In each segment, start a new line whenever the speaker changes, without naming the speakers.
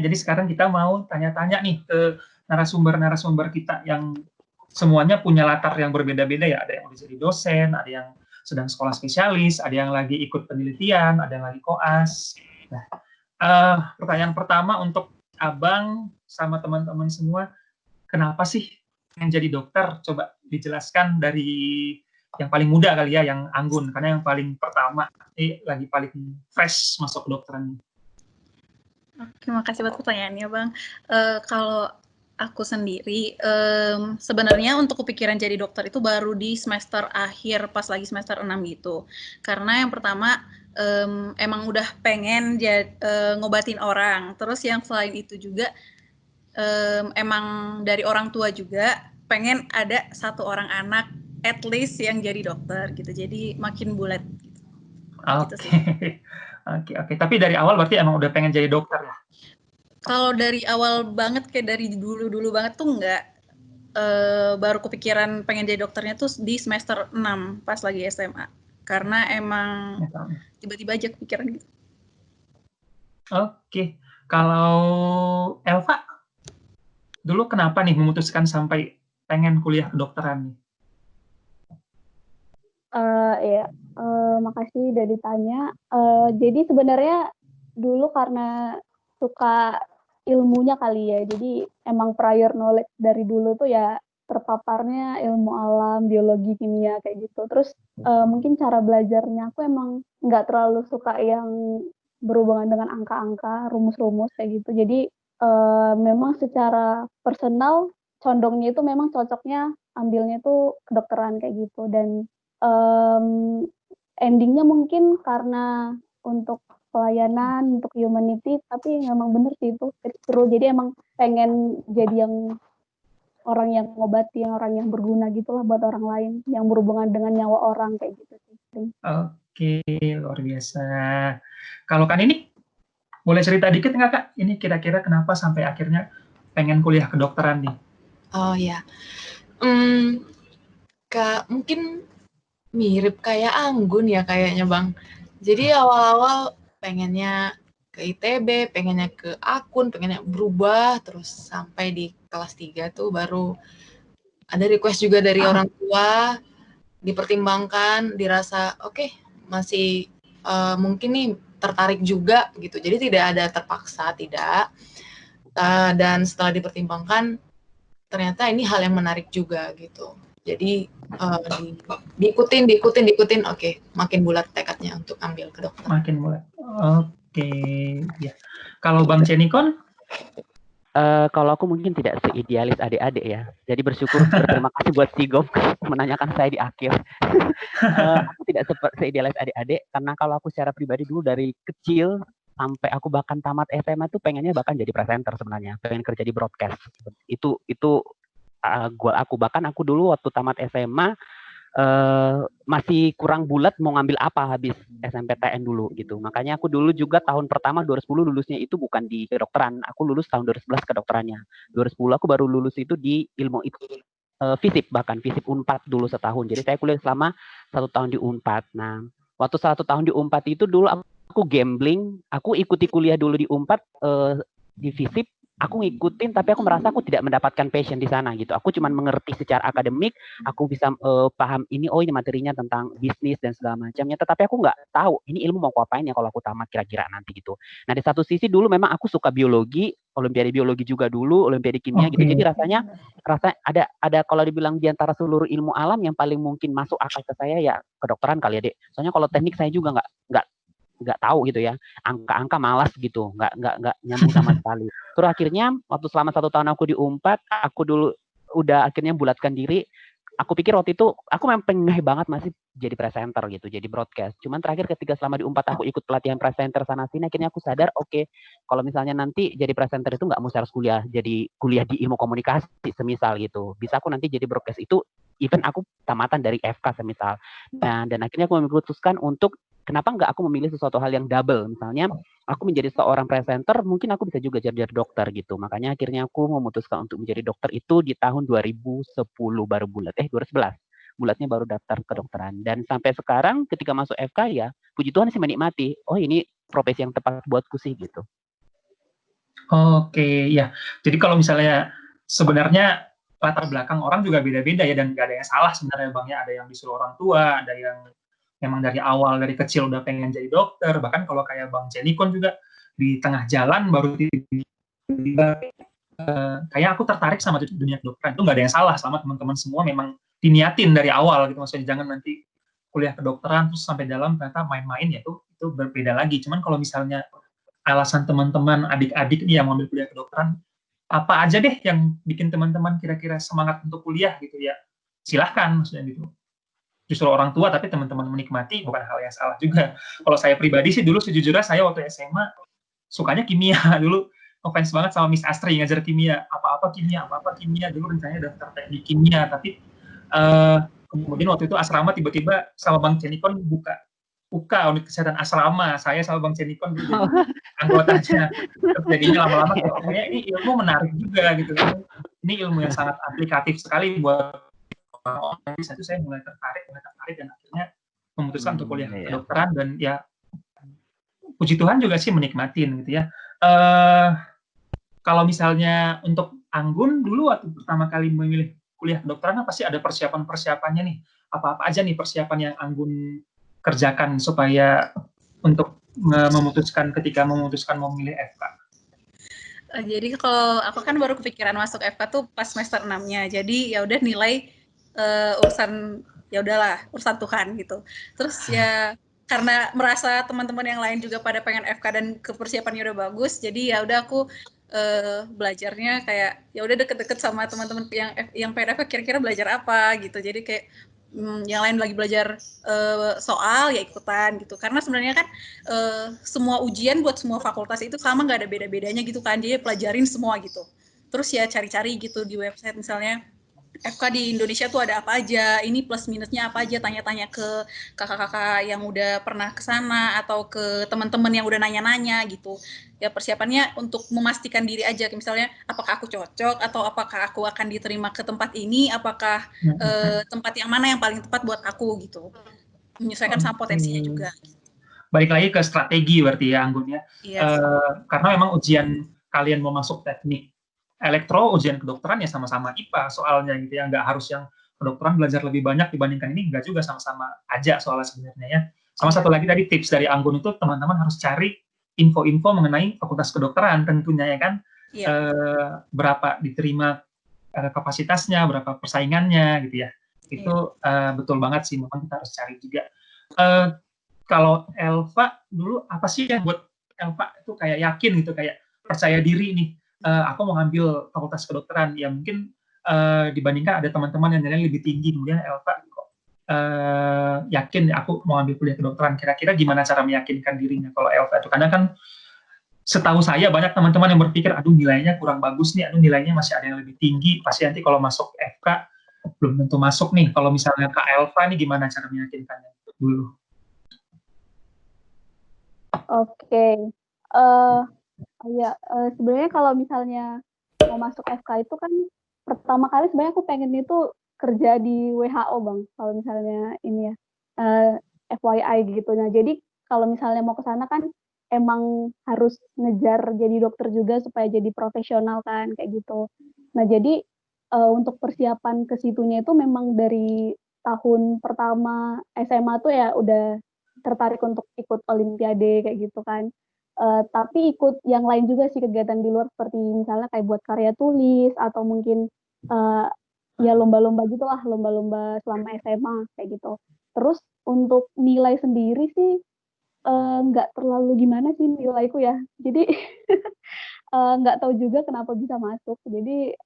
jadi sekarang kita mau tanya-tanya nih ke narasumber-narasumber kita yang semuanya punya latar yang berbeda-beda ya. Ada yang udah jadi dosen, ada yang sedang sekolah spesialis, ada yang lagi ikut penelitian, ada yang lagi koas. Nah, pertanyaan pertama untuk Abang sama teman-teman semua, kenapa sih pengen jadi dokter? Coba dijelaskan dari yang paling muda kali ya, yang Anggun, karena yang paling pertama lagi paling fresh masuk kedokteran.
Oke, makasih buat pertanyaannya, Bang. Kalau aku sendiri, sebenarnya untuk kepikiran jadi dokter itu baru di semester akhir, pas lagi semester 6 gitu. Karena yang pertama, emang udah pengen ngobatin orang. Terus yang selain itu juga, emang dari orang tua juga pengen ada satu orang anak at least yang jadi dokter gitu. Jadi makin bulat gitu.
Oke. Tapi dari awal berarti emang udah pengen jadi dokter ya?
Kalau dari awal banget, kayak dari dulu banget tuh enggak. Baru kepikiran pengen jadi dokternya tuh di semester 6 pas lagi SMA. Karena emang tiba-tiba aja kepikiran gitu.
Oke. Kalau Elva, dulu kenapa nih memutuskan sampai pengen kuliah kedokteran nih?
Makasih udah ditanya. Jadi sebenarnya dulu karena suka ilmunya kali ya, jadi emang prior knowledge dari dulu tuh ya terpaparnya ilmu alam, biologi, kimia kayak gitu. Terus mungkin cara belajarnya aku emang nggak terlalu suka yang berhubungan dengan angka-angka, rumus-rumus kayak gitu. Jadi memang secara personal condongnya itu memang cocoknya ambilnya tuh kedokteran kayak gitu. Dan endingnya mungkin karena untuk pelayanan, untuk humanity, tapi memang bener sih itu seru. Jadi emang pengen jadi yang orang yang ngobati, yang orang yang berguna gitulah buat orang lain, yang berhubungan dengan nyawa orang kayak gitu sih.
Oke, luar biasa. Kalau kan ini boleh cerita dikit nggak Kak? Ini kira-kira kenapa sampai akhirnya pengen kuliah kedokteran nih?
Oh ya, Kak, mungkin mirip kayak Anggun ya kayaknya Bang. Jadi awal-awal pengennya ke ITB, pengennya ke Akun, pengennya berubah, terus sampai di kelas 3 tuh baru ada request juga dari orang tua, dipertimbangkan, dirasa oke, masih mungkin nih tertarik juga gitu. Jadi tidak ada terpaksa, tidak. Dan setelah dipertimbangkan, ternyata ini hal yang menarik juga gitu. Jadi diikutin, oke, makin bulat tekadnya untuk ambil kedokteran.
Makin bulat. Oke, ya. Kalau Bang Cenikon?
Kalau aku mungkin tidak seidealis adik-adik ya. Jadi berterima kasih buat Sigom menanyakan saya di akhir. Aku tidak seidealis adik-adik karena kalau aku secara pribadi dulu dari kecil sampai aku bahkan tamat SMA tuh pengennya bahkan jadi presenter sebenarnya, pengen kerja di broadcast. Itu goal aku. Bahkan aku dulu waktu tamat SMA masih kurang bulat mau ngambil apa habis SNMPTN dulu gitu. Makanya aku dulu juga tahun pertama 2010 lulusnya itu bukan di kedokteran. Aku lulus tahun 2011 kedokterannya. 2010 aku baru lulus itu di ilmu FISIP, bahkan FISIP Unpad dulu setahun. Jadi saya kuliah selama 1 tahun di Unpad. Nah, waktu 1 tahun di Unpad itu dulu aku gambling, aku ikuti kuliah dulu di Unpad di FISIP. Aku ngikutin, tapi aku merasa aku tidak mendapatkan passion di sana gitu. Aku cuma mengerti secara akademik, aku bisa paham ini materinya tentang bisnis dan segala macamnya. Tetapi aku nggak tahu ini ilmu mau aku apain ya kalau aku tamat kira-kira nanti gitu. Nah di satu sisi dulu memang aku suka biologi, olimpiade biologi juga dulu, olimpiade kimia gitu. Jadi rasanya ada kalau dibilang di antara seluruh ilmu alam yang paling mungkin masuk akal ke saya ya kedokteran kali ya Dek. Soalnya kalau teknik saya juga nggak tahu gitu ya, angka-angka malas gitu, nggak nyambung sama sekali. Terus akhirnya waktu selama 1 tahun aku di Unpad, aku dulu udah akhirnya bulatkan diri. Aku pikir waktu itu aku memang pengen banget masih jadi presenter gitu, jadi broadcast. Cuman terakhir ketika selama di Unpad aku ikut pelatihan presenter sana sini, akhirnya aku sadar oke, kalau misalnya nanti jadi presenter itu nggak mesti harus kuliah di ilmu komunikasi semisal gitu. Bisa aku nanti jadi broadcast itu even aku tamatan dari FK semisal. Nah, dan akhirnya aku memutuskan untuk kenapa nggak aku memilih sesuatu hal yang double, misalnya aku menjadi seorang presenter, mungkin aku bisa juga jadi dokter gitu. Makanya akhirnya aku memutuskan untuk menjadi dokter itu di tahun 2010 baru bulat, 2011. Bulatnya baru daftar kedokteran. Dan sampai sekarang ketika masuk FK ya, puji Tuhan sih menikmati. Oh ini profesi yang tepat buatku sih gitu.
Oke, ya. Jadi kalau misalnya sebenarnya latar belakang orang juga beda-beda ya dan nggak ada yang salah sebenarnya Bang ya. Ada yang disuruh orang tua, ada yang memang dari awal dari kecil udah pengen jadi dokter. Bahkan kalau kayak Bang Cenikon juga di tengah jalan baru tiba-tiba kayak aku tertarik sama dunia kedokteran. Itu nggak ada yang salah sama teman-teman semua memang diniatin dari awal gitu. Maksudnya jangan nanti kuliah kedokteran terus sampai dalam ternyata main-main ya itu berbeda lagi. Cuman kalau misalnya alasan teman-teman adik-adik nih yang mengambil kuliah kedokteran apa aja deh yang bikin teman-teman kira-kira semangat untuk kuliah gitu ya silahkan maksudnya gitu justru orang tua tapi teman-teman menikmati bukan hal yang salah juga. Kalau saya pribadi sih dulu sejujurnya saya waktu SMA sukanya kimia dulu ngefans banget sama Miss Astri ngajar kimia apa-apa kimia dulu rencananya daftar teknik kimia tapi kemudian waktu itu asrama tiba-tiba sama Bang Cenikon buka unit kesehatan asrama, saya sama Bang Cenikon dulu jadi anggotanya. Terus jadinya lama-lama kayaknya ini ilmu menarik juga gitu kan. Ini ilmu yang sangat aplikatif sekali buat orang-orang. Di situ saya mulai tertarik dan akhirnya memutuskan untuk kuliah kedokteran dan ya puji Tuhan juga sih menikmatin gitu ya. Kalau misalnya untuk Anggun dulu waktu pertama kali memilih kuliah kedokteran pasti ada persiapan-persiapannya nih. Apa-apa aja nih persiapan yang Anggun kerjakan supaya untuk ketika memutuskan mau memilih FK?
Jadi kalau aku kan baru kepikiran masuk FK tuh pas semester 6-nya. Jadi ya udah nilai urusan ya udahlah, urusan Tuhan gitu. Terus ya karena merasa teman-teman yang lain juga pada pengen FK dan kepersiapannya udah bagus, jadi ya udah aku belajarnya kayak ya udah deket-deket sama teman-teman yang pengen FK kira-kira belajar apa gitu. Jadi kayak yang lain lagi belajar soal ya ikutan gitu karena sebenarnya kan semua ujian buat semua fakultas itu sama nggak ada beda-bedanya gitu kan dia pelajarin semua gitu terus ya cari-cari gitu di website misalnya FK di Indonesia tuh ada apa aja, ini plus minusnya apa aja, tanya-tanya ke kakak-kakak yang udah pernah ke sana atau ke teman-teman yang udah nanya-nanya gitu. Ya persiapannya untuk memastikan diri aja, misalnya apakah aku cocok atau apakah aku akan diterima ke tempat ini, apakah tempat yang mana yang paling tepat buat aku gitu. Menyesuaikan sama potensinya juga.
Balik lagi ke strategi berarti ya Anggun ya.
Yes.
Karena memang ujian kalian mau masuk teknik elektro, ujian kedokteran ya sama-sama IPA soalnya gitu ya, nggak harus yang kedokteran belajar lebih banyak dibandingkan ini, nggak juga sama-sama aja soalnya sebenarnya ya. Sama satu lagi tadi tips dari Anggun itu teman-teman harus cari info-info mengenai fakultas kedokteran tentunya ya kan, berapa diterima kapasitasnya, berapa persaingannya gitu ya. Itu betul banget sih, memang kita harus cari juga. Kalau Elva dulu apa sih yang buat Elva itu kayak yakin gitu, kayak percaya diri nih, aku mau ngambil fakultas kedokteran, ya mungkin dibandingkan ada teman-teman yang nilainya lebih tinggi, kemudian Elva kok yakin aku mau ambil kuliah kedokteran, kira-kira gimana cara meyakinkan dirinya kalau Elva itu, karena kan setahu saya banyak teman-teman yang berpikir, aduh nilainya kurang bagus nih, aduh nilainya masih ada yang lebih tinggi, pasti nanti kalau masuk FK belum tentu masuk nih, kalau misalnya Kak Elva nih gimana cara meyakinkannya dulu?
Oke. Ya, sebenarnya kalau misalnya mau masuk FK itu kan pertama kali sebenarnya aku pengen itu kerja di WHO Bang, kalau misalnya ini ya, FYI gitu. Nah jadi kalau misalnya mau ke sana kan emang harus ngejar jadi dokter juga supaya jadi profesional kan, kayak gitu. Nah jadi untuk persiapan ke situnya itu memang dari tahun pertama SMA tuh ya udah tertarik untuk ikut olimpiade kayak gitu kan. Tapi ikut yang lain juga sih kegiatan di luar seperti misalnya kayak buat karya tulis atau mungkin ya lomba-lomba gitulah, lomba-lomba selama SMA kayak gitu. Terus untuk nilai sendiri sih nggak terlalu gimana sih nilaiku ya. Jadi nggak tahu juga kenapa bisa masuk. Jadi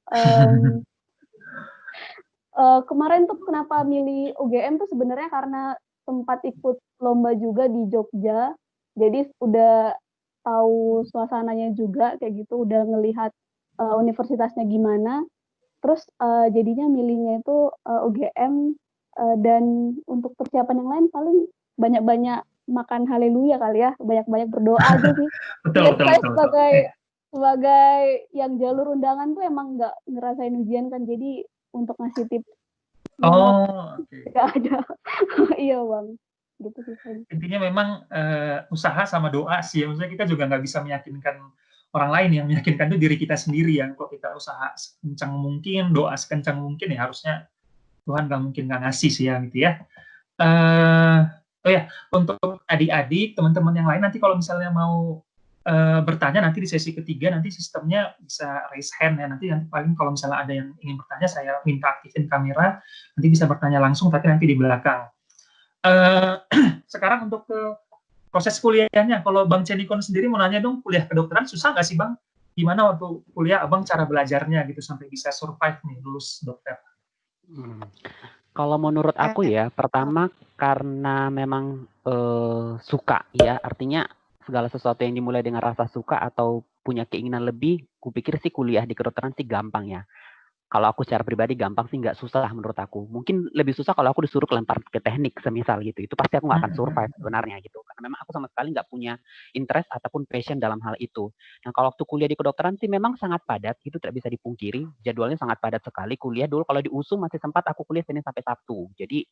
kemarin tuh kenapa milih UGM tuh sebenarnya karena sempat ikut lomba juga di Jogja. Jadi udah tahu suasananya juga kayak gitu, udah ngelihat universitasnya gimana. Terus jadinya milihnya itu UGM dan untuk persiapan yang lain paling banyak-banyak makan haleluya kali ya, banyak-banyak berdoa aja sih.
Betul.
Sebagai yang jalur undangan tuh emang nggak ngerasain ujian kan, jadi untuk ngasih tips. Nggak ada. Iya Bang. Gitu sih.
Intinya memang usaha sama doa sih, maksudnya kita juga nggak bisa meyakinkan orang lain, yang meyakinkan itu diri kita sendiri ya. Kalau kita usaha sekencang mungkin, doa sekencang mungkin, ya harusnya Tuhan nggak mungkin nggak ngasih sih ya gitu ya. Oh ya, untuk adik-adik, teman-teman yang lain, nanti kalau misalnya mau bertanya nanti di sesi ketiga, nanti sistemnya bisa raise hand ya. Nanti paling kalau misalnya ada yang ingin bertanya, saya minta aktifin kamera, nanti bisa bertanya langsung, tapi nanti di belakang. Sekarang untuk ke proses kuliahnya, kalau Bang Cenikon sendiri mau nanya dong, kuliah kedokteran susah nggak sih Bang? Gimana waktu kuliah Abang cara belajarnya gitu sampai bisa survive nih lulus dokter?
Kalau menurut aku ya, pertama karena memang suka ya, artinya segala sesuatu yang dimulai dengan rasa suka atau punya keinginan lebih, kupikir sih kuliah di kedokteran sih gampang ya. Kalau aku secara pribadi gampang sih, nggak susah menurut aku. Mungkin lebih susah kalau aku disuruh kelempar ke teknik semisal gitu. Itu pasti aku nggak akan survive sebenarnya gitu. Karena memang aku sama sekali nggak punya interest ataupun passion dalam hal itu. Nah kalau waktu kuliah di kedokteran sih memang sangat padat, itu tidak bisa dipungkiri. Jadwalnya sangat padat sekali. Kuliah dulu kalau di USU masih sempat aku kuliah Senin sampai Sabtu. Jadi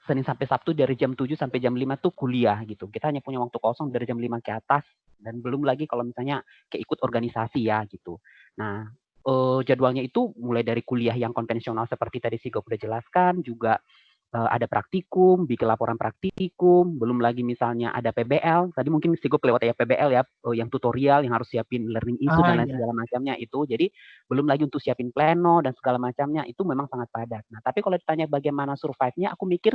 Senin sampai Sabtu dari jam 7 sampai jam 5 tuh kuliah gitu. Kita hanya punya waktu kosong dari jam 5 ke atas. Dan belum lagi kalau misalnya keikut organisasi ya gitu. Nah, jadwalnya itu mulai dari kuliah yang konvensional seperti tadi Sigop udah jelaskan, juga ada praktikum, bikin laporan praktikum, belum lagi misalnya ada PBL. Tadi mungkin Sigop lewat ya PBL ya, yang tutorial yang harus siapin learning issue dan lain segala macamnya itu. Jadi belum lagi untuk siapin pleno dan segala macamnya, itu memang sangat padat. Nah, tapi kalau ditanya bagaimana survive-nya, aku mikir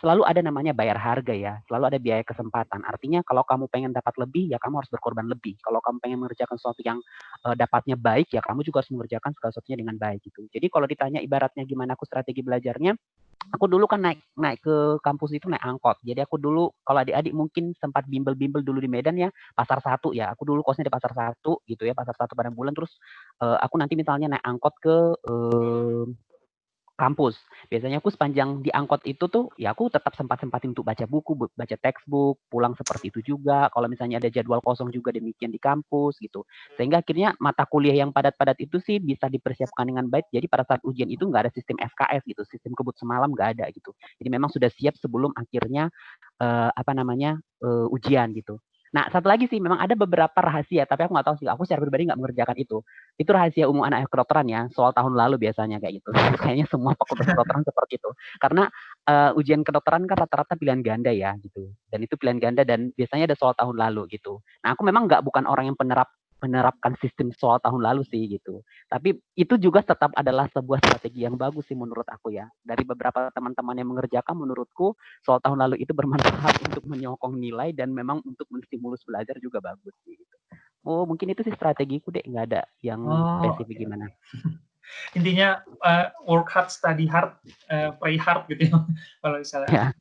selalu ada namanya bayar harga ya, selalu ada biaya kesempatan. Artinya kalau kamu pengen dapat lebih, ya kamu harus berkorban lebih. Kalau kamu pengen mengerjakan sesuatu yang dapatnya baik, ya kamu juga harus mengerjakan segala sesuatunya dengan baik gitu. Jadi kalau ditanya ibaratnya gimana aku strategi belajarnya, aku dulu kan naik ke kampus itu naik angkot. Jadi aku dulu, kalau adik-adik mungkin sempat bimbel-bimbel dulu di Medan ya, Pasar 1 ya. Aku dulu kosnya di Pasar 1 gitu ya, Pasar 1 pada bulan. Terus aku nanti misalnya naik angkot ke kampus. Biasanya aku sepanjang di angkot itu tuh, ya aku tetap sempat-sempatin untuk baca buku, baca textbook, pulang seperti itu juga. Kalau misalnya ada jadwal kosong juga demikian di kampus gitu. Sehingga akhirnya mata kuliah yang padat-padat itu sih bisa dipersiapkan dengan baik. Jadi pada saat ujian itu nggak ada sistem SKS gitu, sistem kebut semalam nggak ada gitu. Jadi memang sudah siap sebelum akhirnya ujian gitu. Nah, satu lagi sih, memang ada beberapa rahasia, tapi aku nggak tahu sih, aku secara pribadi nggak mengerjakan itu. Itu rahasia umum anak kedokteran ya, soal tahun lalu biasanya kayak gitu. Kayaknya semua fakultas kedokteran seperti itu. Karena ujian kedokteran kan rata-rata pilihan ganda ya gitu. Dan itu pilihan ganda dan biasanya ada soal tahun lalu gitu. Nah, aku memang bukan orang yang menerapkan sistem soal tahun lalu sih gitu. Tapi itu juga tetap adalah sebuah strategi yang bagus sih menurut aku ya. Dari beberapa teman-teman yang mengerjakan, menurutku soal tahun lalu itu bermanfaat untuk menyokong nilai dan memang untuk menstimulus belajar juga bagus sih gitu. Oh, mungkin itu sih strategiku deh, nggak ada yang spesifik gimana.
Intinya work hard, study hard, play hard gitu ya. Kalau misalnya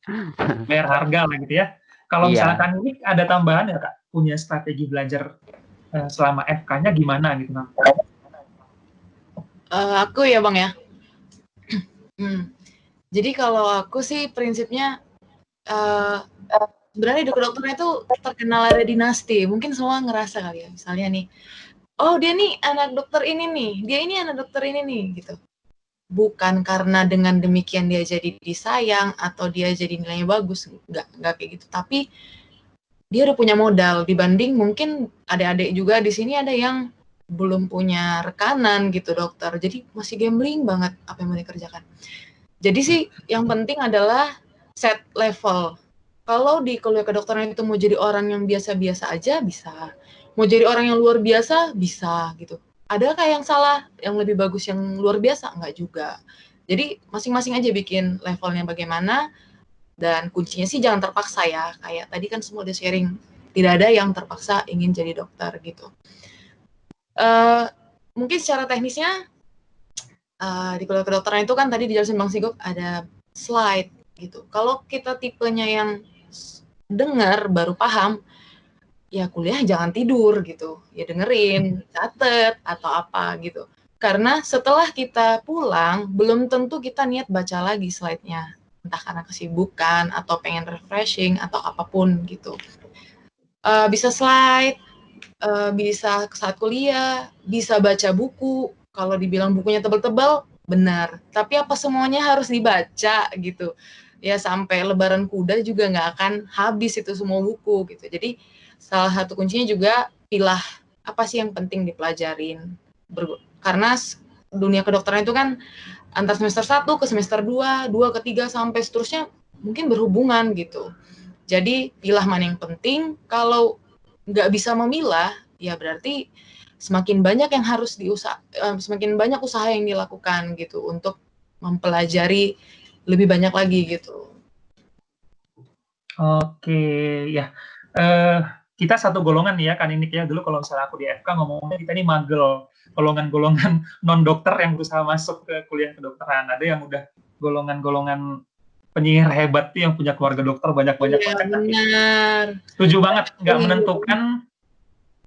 bayar harga lah gitu ya. Kalau misalkan ini ada tambahan ya Kak, punya strategi belajar selama FK-nya gimana gitu Bang?
Aku ya Bang ya. Jadi kalau aku sih prinsipnya sebenarnya di kedokteran itu terkenal ada dinasti. Mungkin semua ngerasa kali ya. Misalnya nih, oh dia nih anak dokter ini nih, dia ini anak dokter ini nih gitu. Bukan karena dengan demikian dia jadi disayang atau dia jadi nilainya bagus, enggak kayak gitu. Tapi dia udah punya modal dibanding mungkin adik-adik juga di sini ada yang belum punya rekanan gitu dokter. Jadi masih gambling banget apa yang mau dikerjakan. Jadi sih yang penting adalah set level. Kalau di kuliah kedokteran itu mau jadi orang yang biasa-biasa aja bisa. Mau jadi orang yang luar biasa bisa gitu. Adakah yang salah, yang lebih bagus yang luar biasa? Enggak juga. Jadi masing-masing aja bikin levelnya bagaimana. Dan kuncinya sih jangan terpaksa ya. Kayak tadi kan semua udah sharing. Tidak ada yang terpaksa ingin jadi dokter gitu. Mungkin secara teknisnya di kuliah kedokteran itu kan tadi dijelasin Bang Sigop ada slide gitu. Kalau kita tipenya yang dengar baru paham, ya kuliah jangan tidur gitu. Ya dengerin, catet atau apa gitu. Karena setelah kita pulang, belum tentu kita niat baca lagi slide-nya. Entah karena kesibukan atau pengen refreshing atau apapun gitu. Bisa slide, bisa saat kuliah, bisa baca buku. Kalau dibilang bukunya tebal-tebal, benar. Tapi apa semuanya harus dibaca gitu. Ya sampai lebaran kuda juga nggak akan habis itu semua buku gitu. Jadi salah satu kuncinya juga apa sih yang penting dipelajarin. Karena dunia kedokteran itu kan antar semester 1 ke semester 2, 2 ke 3 sampai seterusnya mungkin berhubungan gitu. Jadi pilah mana yang penting. Kalau nggak bisa memilah, ya berarti semakin banyak yang harus semakin banyak usaha yang dilakukan gitu untuk mempelajari lebih banyak lagi gitu.
Oke, ya. Kita satu golongan nih ya, kan ini ya. Dulu kalau misalnya aku di FK ngomongnya kita ini magel, golongan-golongan non-dokter yang berusaha masuk ke kuliah kedokteran. Ada yang udah golongan-golongan penyihir hebat tuh yang punya keluarga dokter banyak-banyak
Iya,
banget.
benar.
Setuju banget, nggak
Iya.
menentukan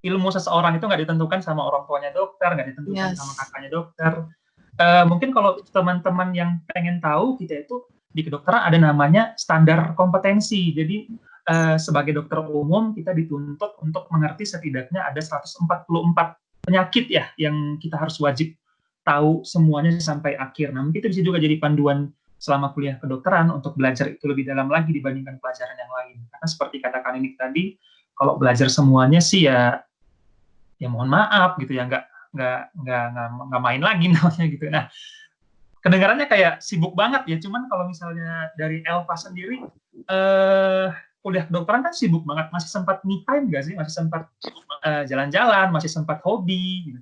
ilmu seseorang itu nggak ditentukan sama orang tuanya dokter, nggak ditentukan sama kakaknya dokter. Mungkin kalau teman-teman yang pengen tahu, kita itu di kedokteran ada namanya standar kompetensi. Jadi sebagai dokter umum kita dituntut untuk mengerti setidaknya ada 144 penyakit ya yang kita harus wajib tahu semuanya sampai akhir. Nah, mungkin itu bisa juga jadi panduan selama kuliah kedokteran untuk belajar itu lebih dalam lagi dibandingkan pelajaran yang lain. Karena seperti kata Kak Ninik tadi, kalau belajar semuanya sih ya mohon maaf gitu ya, nggak main lagi namanya gitu. Nah, kedengarannya kayak sibuk banget ya, cuman kalau misalnya dari Elva sendiri, kuliah kedokteran kan sibuk banget, masih sempat me time nggak sih? Masih sempat jalan-jalan, masih sempat hobi gitu?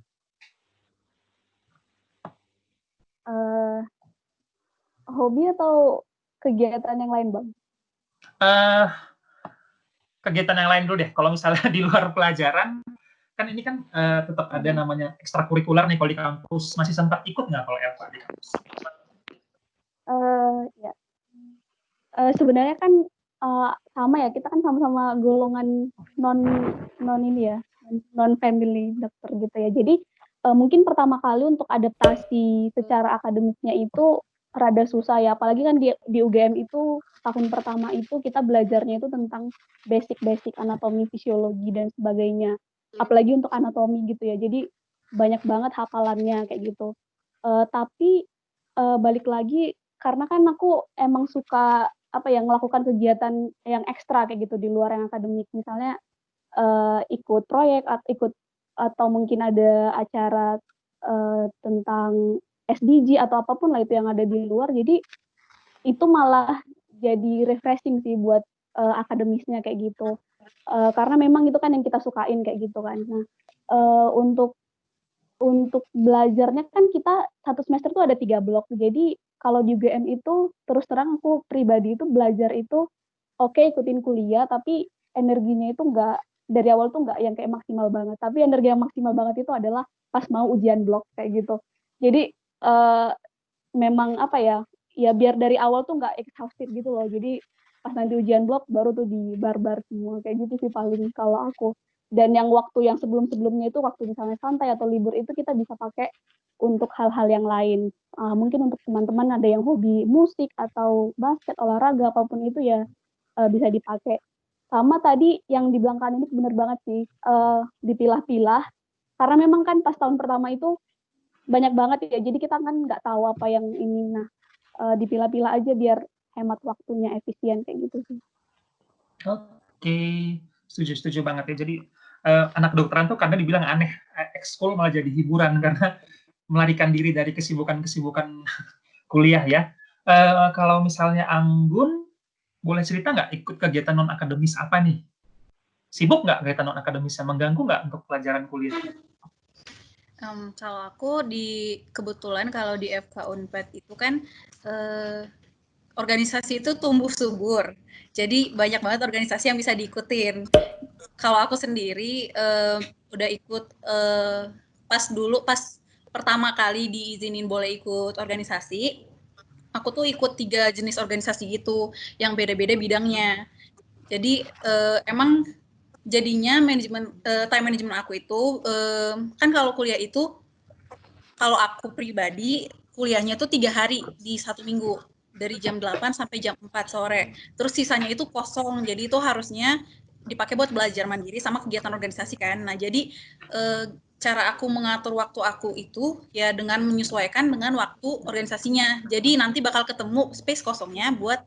Hobi atau kegiatan yang lain, Bang?
Kegiatan yang lain dulu deh. Kalau misalnya di luar pelajaran, kan ini kan tetap ada namanya ekstrakurikuler nih kalau di kampus. Masih sempat ikut nggak kalau Elva di kampus?
Ya. Sebenarnya kan sama ya, kita kan sama-sama golongan non ini ya, non family dokter gitu ya. Jadi mungkin pertama kali untuk adaptasi secara akademiknya itu rada susah ya, apalagi kan di UGM itu tahun pertama itu kita belajarnya itu tentang basic anatomi, fisiologi dan sebagainya. Apalagi untuk anatomi gitu ya. Jadi banyak banget hafalannya kayak gitu. Tapi balik lagi karena kan aku emang suka melakukan kegiatan yang ekstra kayak gitu di luar yang akademik, misalnya ikut proyek atau mungkin ada acara tentang SDG atau apapun lah itu yang ada di luar, jadi itu malah jadi refreshing sih buat akademisnya kayak gitu, karena memang itu kan yang kita sukain kayak gitu kan. Nah, untuk belajarnya kan kita satu semester tuh ada 3 blok. Jadi kalau di UGM itu terus terang aku pribadi itu belajar itu ikutin kuliah, tapi energinya itu dari awal tuh nggak yang kayak maksimal banget. Tapi energi yang maksimal banget itu adalah pas mau ujian blok kayak gitu. Jadi memang ya biar dari awal tuh nggak exhaustive gitu loh. Jadi pas nanti ujian blok baru tuh dibarbar semua kayak gitu sih paling kalau aku. Dan yang waktu yang sebelum-sebelumnya itu waktu misalnya santai atau libur itu kita bisa pakai untuk hal-hal yang lain. Mungkin untuk teman-teman ada yang hobi musik atau basket, olahraga, apapun itu ya bisa dipakai. Sama tadi yang dibilang Kak ini benar banget sih, dipilah-pilah. Karena memang kan pas tahun pertama itu banyak banget ya, jadi kita kan nggak tahu apa yang ini. Nah, dipilah-pilah aja biar hemat waktunya, efisien kayak gitu sih.
Oke, setuju banget ya. Jadi anak kedokteran tuh kadang dibilang aneh, ekskul malah jadi hiburan karena melarikan diri dari kesibukan kuliah ya. Kalau misalnya Anggun, boleh cerita nggak ikut kegiatan non akademis apa nih? Sibuk nggak kegiatan non akademisnya? Mengganggu nggak untuk pelajaran kuliah?
Kalau aku kebetulan kalau di FK Unpad itu kan organisasi itu tumbuh subur. Jadi banyak banget organisasi yang bisa diikutin. Kalau aku sendiri udah ikut pas pertama kali diizinin boleh ikut organisasi, aku tuh ikut 3 jenis organisasi gitu yang beda-beda bidangnya. Jadi emang jadinya time management aku itu kan kalau kuliah itu kalau aku pribadi kuliahnya tuh 3 hari di 1 minggu dari jam 8 sampai jam 4 sore. Terus sisanya itu kosong. Jadi itu harusnya dipakai buat belajar mandiri sama kegiatan organisasi kan. Nah, jadi cara aku mengatur waktu aku itu ya dengan menyesuaikan dengan waktu organisasinya. Jadi nanti bakal ketemu space kosongnya buat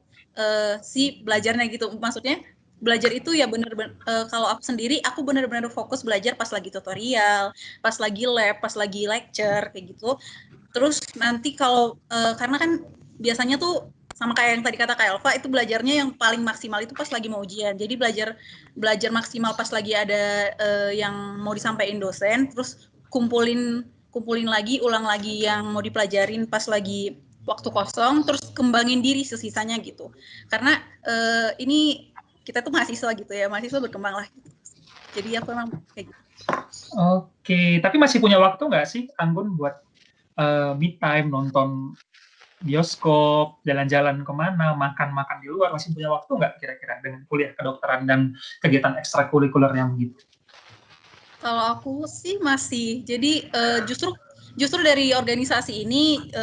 si belajarnya gitu. Maksudnya belajar itu ya bener-bener kalau aku sendiri aku bener-bener fokus belajar pas lagi tutorial, pas lagi lab, pas lagi lecture kayak gitu. Terus nanti kalau karena kan biasanya tuh sama kayak yang tadi kata Kak Elva itu belajarnya yang paling maksimal itu pas lagi mau ujian. Jadi belajar maksimal pas lagi ada yang mau disampaikan dosen, terus kumpulin lagi, ulang lagi yang mau dipelajarin pas lagi waktu kosong, terus kembangin diri sesisanya gitu. Karena ini kita tuh mahasiswa gitu ya, mahasiswa berkembang lah. Gitu. Jadi aku emang kayak gitu.
Oke, tapi masih punya waktu nggak sih, Anggun, buat me time, nonton bioskop, jalan-jalan kemana, makan-makan di luar, masih punya waktu nggak kira-kira dengan kuliah kedokteran dan kegiatan ekstrakurikuler yang gitu?
Kalau aku sih masih. Jadi justru dari organisasi ini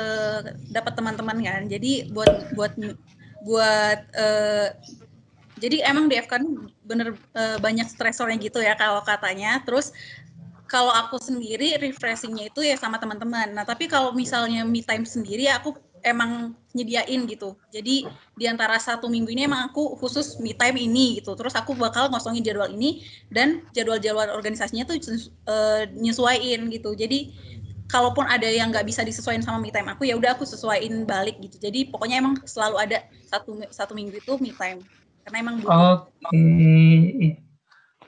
dapat teman-teman kan. Jadi buat jadi emang di FK bener banyak stresornya gitu ya kalau katanya. Terus kalau aku sendiri refreshingnya itu ya sama teman-teman. Nah tapi kalau misalnya me time sendiri aku emang nyediain gitu. Jadi di antara 1 minggu ini emang aku khusus me time ini gitu. Terus aku bakal ngosongin jadwal ini dan jadwal-jadwal organisasinya tuh nyesuaiin gitu. Jadi kalaupun ada yang nggak bisa disesuaikan sama me time aku ya udah aku sesuaiin balik gitu. Jadi pokoknya emang selalu ada satu minggu itu me time karena emang butuh.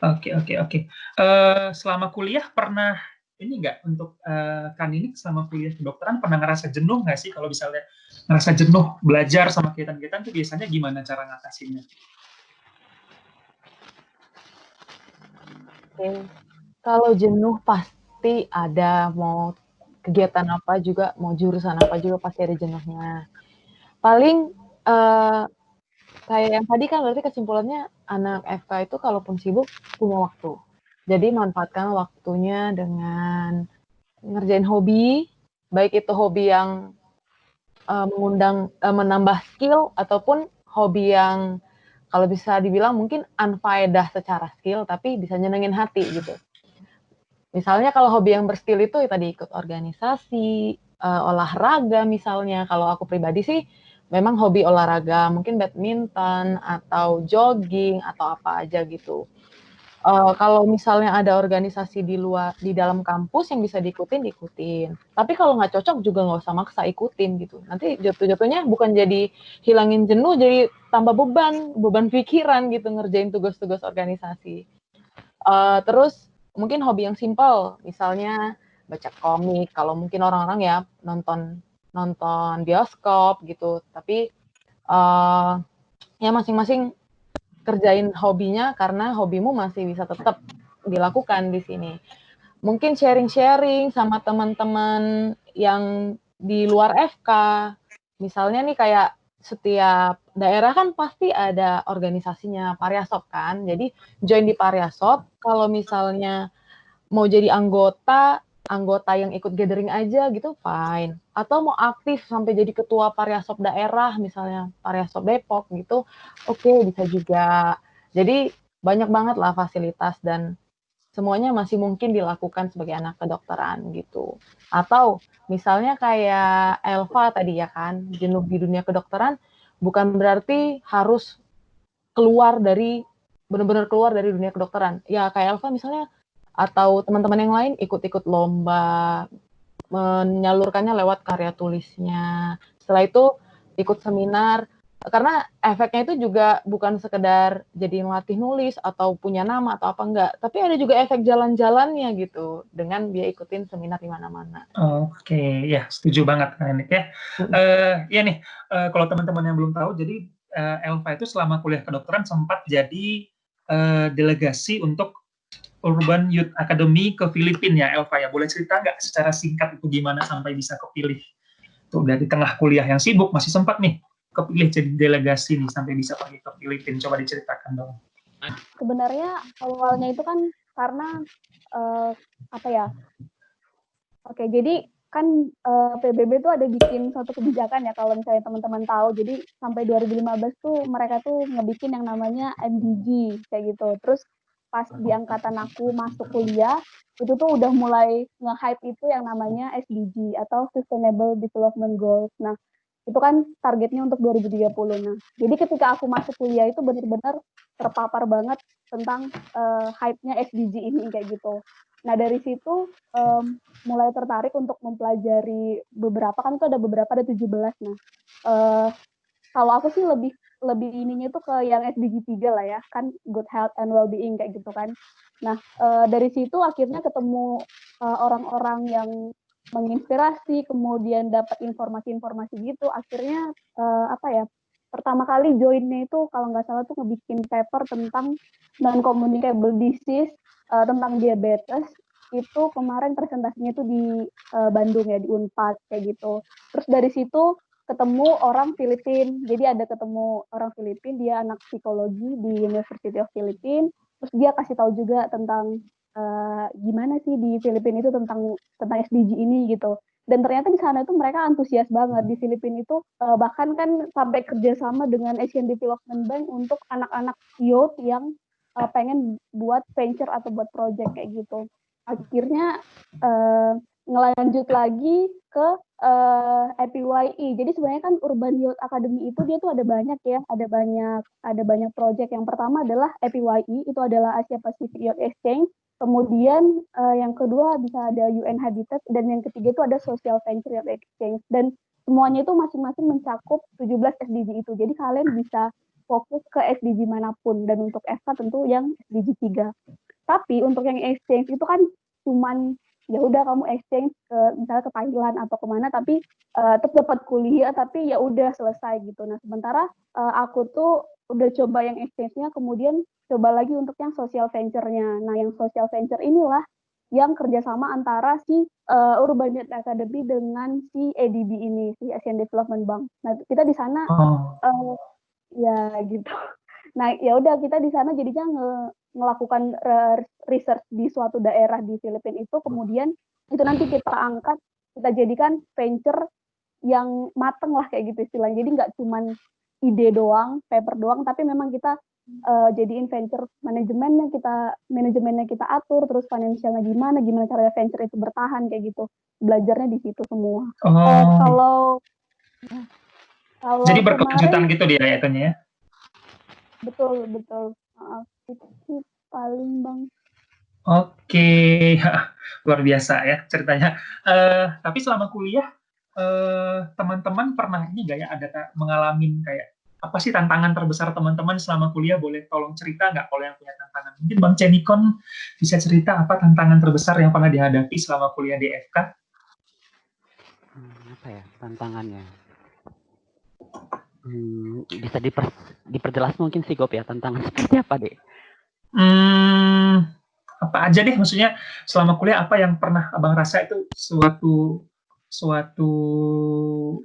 Oke. Selama kuliah pernah ini nggak untuk Kak Ninik selama kuliah kedokteran pernah ngerasa jenuh nggak sih? Kalau misalnya ngerasa jenuh belajar sama kegiatan-kegiatan itu biasanya gimana cara ngatasinnya?
Oke. Kalau jenuh pasti ada, mau kegiatan apa juga, mau jurusan apa juga pasti ada jenuhnya. Paling kayak yang tadi kan berarti kesimpulannya anak FK itu kalaupun sibuk punya waktu. Jadi manfaatkan waktunya dengan ngerjain hobi, baik itu hobi yang menambah skill ataupun hobi yang kalau bisa dibilang mungkin unfaedah secara skill tapi bisa nyenengin hati gitu. Misalnya kalau hobi yang berskill itu ya tadi ikut organisasi, olahraga misalnya. Kalau aku pribadi sih memang hobi olahraga, mungkin badminton atau jogging atau apa aja gitu. Kalau misalnya ada organisasi di dalam kampus yang bisa diikutin. Tapi kalau nggak cocok juga nggak usah maksa ikutin gitu. Nanti jatuh-jatuhnya bukan jadi hilangin jenuh, jadi tambah beban pikiran gitu ngerjain tugas-tugas organisasi. Terus mungkin hobi yang simpel, misalnya baca komik. Kalau mungkin orang-orang ya nonton bioskop gitu. Tapi ya masing-masing kerjain hobinya karena hobimu masih bisa tetap dilakukan di sini. Mungkin sharing-sharing sama teman-teman yang di luar FK. Misalnya nih kayak setiap daerah kan pasti ada organisasinya Pariasop kan. Jadi join di Pariasop, kalau misalnya mau jadi anggota yang ikut gathering aja gitu fine. Atau mau aktif sampai jadi ketua Pariasop daerah misalnya Pariasop Depok gitu, oke bisa juga. Jadi banyak banget lah fasilitas dan semuanya masih mungkin dilakukan sebagai anak kedokteran gitu. Atau misalnya kayak Elva tadi ya kan, jenuh di dunia kedokteran bukan berarti harus benar-benar keluar dari dunia kedokteran. Ya kayak Elva misalnya atau teman-teman yang lain ikut-ikut lomba, menyalurkannya lewat karya tulisnya. Setelah itu ikut seminar, karena efeknya itu juga bukan sekedar jadi latih nulis atau punya nama atau apa enggak, tapi ada juga efek jalan-jalannya gitu, dengan dia ikutin seminar di mana-mana.
Oke, ya setuju banget Kak Ninik ya. Ya nih, kalau teman-teman yang belum tahu, jadi Elva itu selama kuliah kedokteran sempat jadi delegasi untuk Urban Youth Academy ke Filipina ya, Elva ya. Boleh cerita nggak secara singkat itu gimana sampai bisa kepilih? Tuh dari tengah kuliah yang sibuk masih sempat nih kepilih jadi delegasi nih sampai bisa pergi ke Filipina. Coba diceritakan dong.
Sebenarnya awalnya itu kan karena apa ya? Oke, jadi kan PBB tuh ada bikin suatu kebijakan ya kalau misalnya teman-teman tahu. Jadi sampai 2015 tuh mereka tuh ngebikin yang namanya MDG kayak gitu. Terus pas di angkatan aku masuk kuliah, itu tuh udah mulai nge-hype itu yang namanya SDG atau Sustainable Development Goals. Nah, Itu kan targetnya untuk 2030. Nah, jadi ketika aku masuk kuliah itu benar-benar terpapar banget tentang hype-nya SDG ini kayak gitu. Nah, dari situ mulai tertarik untuk mempelajari beberapa, kan itu ada beberapa, ada 17. Nah, kalau aku sih lebih ininya tuh ke yang SDG 3 lah ya, kan good health and well-being kayak gitu kan. Nah, dari situ akhirnya ketemu orang-orang yang menginspirasi, kemudian dapat informasi-informasi gitu, akhirnya apa ya, pertama kali joinnya itu kalau nggak salah tuh ngebikin paper tentang non-communicable disease, tentang diabetes, itu kemarin presentasinya itu di Bandung ya, di Unpad kayak gitu. Terus dari situ ketemu orang Filipina, jadi ada ketemu orang Filipina, dia anak psikologi di University of Philippines, terus dia kasih tahu juga tentang gimana sih di Filipina itu tentang SDG ini gitu. Dan ternyata di sana itu mereka antusias banget. Di Filipina itu bahkan kan sampai kerjasama dengan Asian Development Bank untuk anak-anak youth yang pengen buat venture atau buat project kayak gitu. Akhirnya ngelanjut lagi ke EPYI. Jadi sebenarnya kan Urban Youth Academy itu dia tuh ada banyak ya, ada banyak project. Yang pertama adalah EPYI, itu adalah Asia Pacific Youth Exchange. Kemudian yang kedua bisa ada UN Habitat, dan yang ketiga itu ada Social Venture Youth Exchange. Dan semuanya itu masing-masing mencakup 17 SDG itu. Jadi kalian bisa fokus ke SDG manapun, dan untuk FK tentu yang SDG 3. Tapi untuk yang exchange itu kan cuman ya udah kamu exchange ke misalnya ke Thailand atau kemana, tapi tetap dapat kuliah, tapi ya udah selesai gitu. Nah, sementara aku tuh udah coba yang exchange-nya, kemudian coba lagi untuk yang social venture-nya. Nah, yang social venture inilah yang kerjasama antara si Urban Youth Academy dengan si ADB ini, si Asian Development Bank. Nah, kita di sana ya gitu. Nah, ya udah kita di sana jadinya melakukan research di suatu daerah di Filipina itu, kemudian itu nanti kita angkat, kita jadikan venture yang mateng lah kayak gitu istilahnya. Jadi nggak cuman ide doang, paper doang, tapi memang kita jadiin venture manajemennya kita atur, terus financialnya gimana cara venture itu bertahan kayak gitu. Belajarnya di situ semua. Kalau
jadi
kemarin
berkelanjutan gitu dia kayaknya ya.
betul itu paling Bang.
Oke, luar biasa ya ceritanya. Tapi selama kuliah teman-teman pernah ini nggak ya ada mengalami kayak apa sih tantangan terbesar teman-teman selama kuliah? Boleh tolong cerita nggak kalau yang punya tantangan? Mungkin Bang Cenikon bisa cerita apa tantangan terbesar yang pernah dihadapi selama kuliah di FK?
Apa ya tantangannya? Bisa diperjelas mungkin sih Gop ya, tantangan seperti apa deh?
Apa aja deh, maksudnya selama kuliah apa yang pernah Abang rasa itu suatu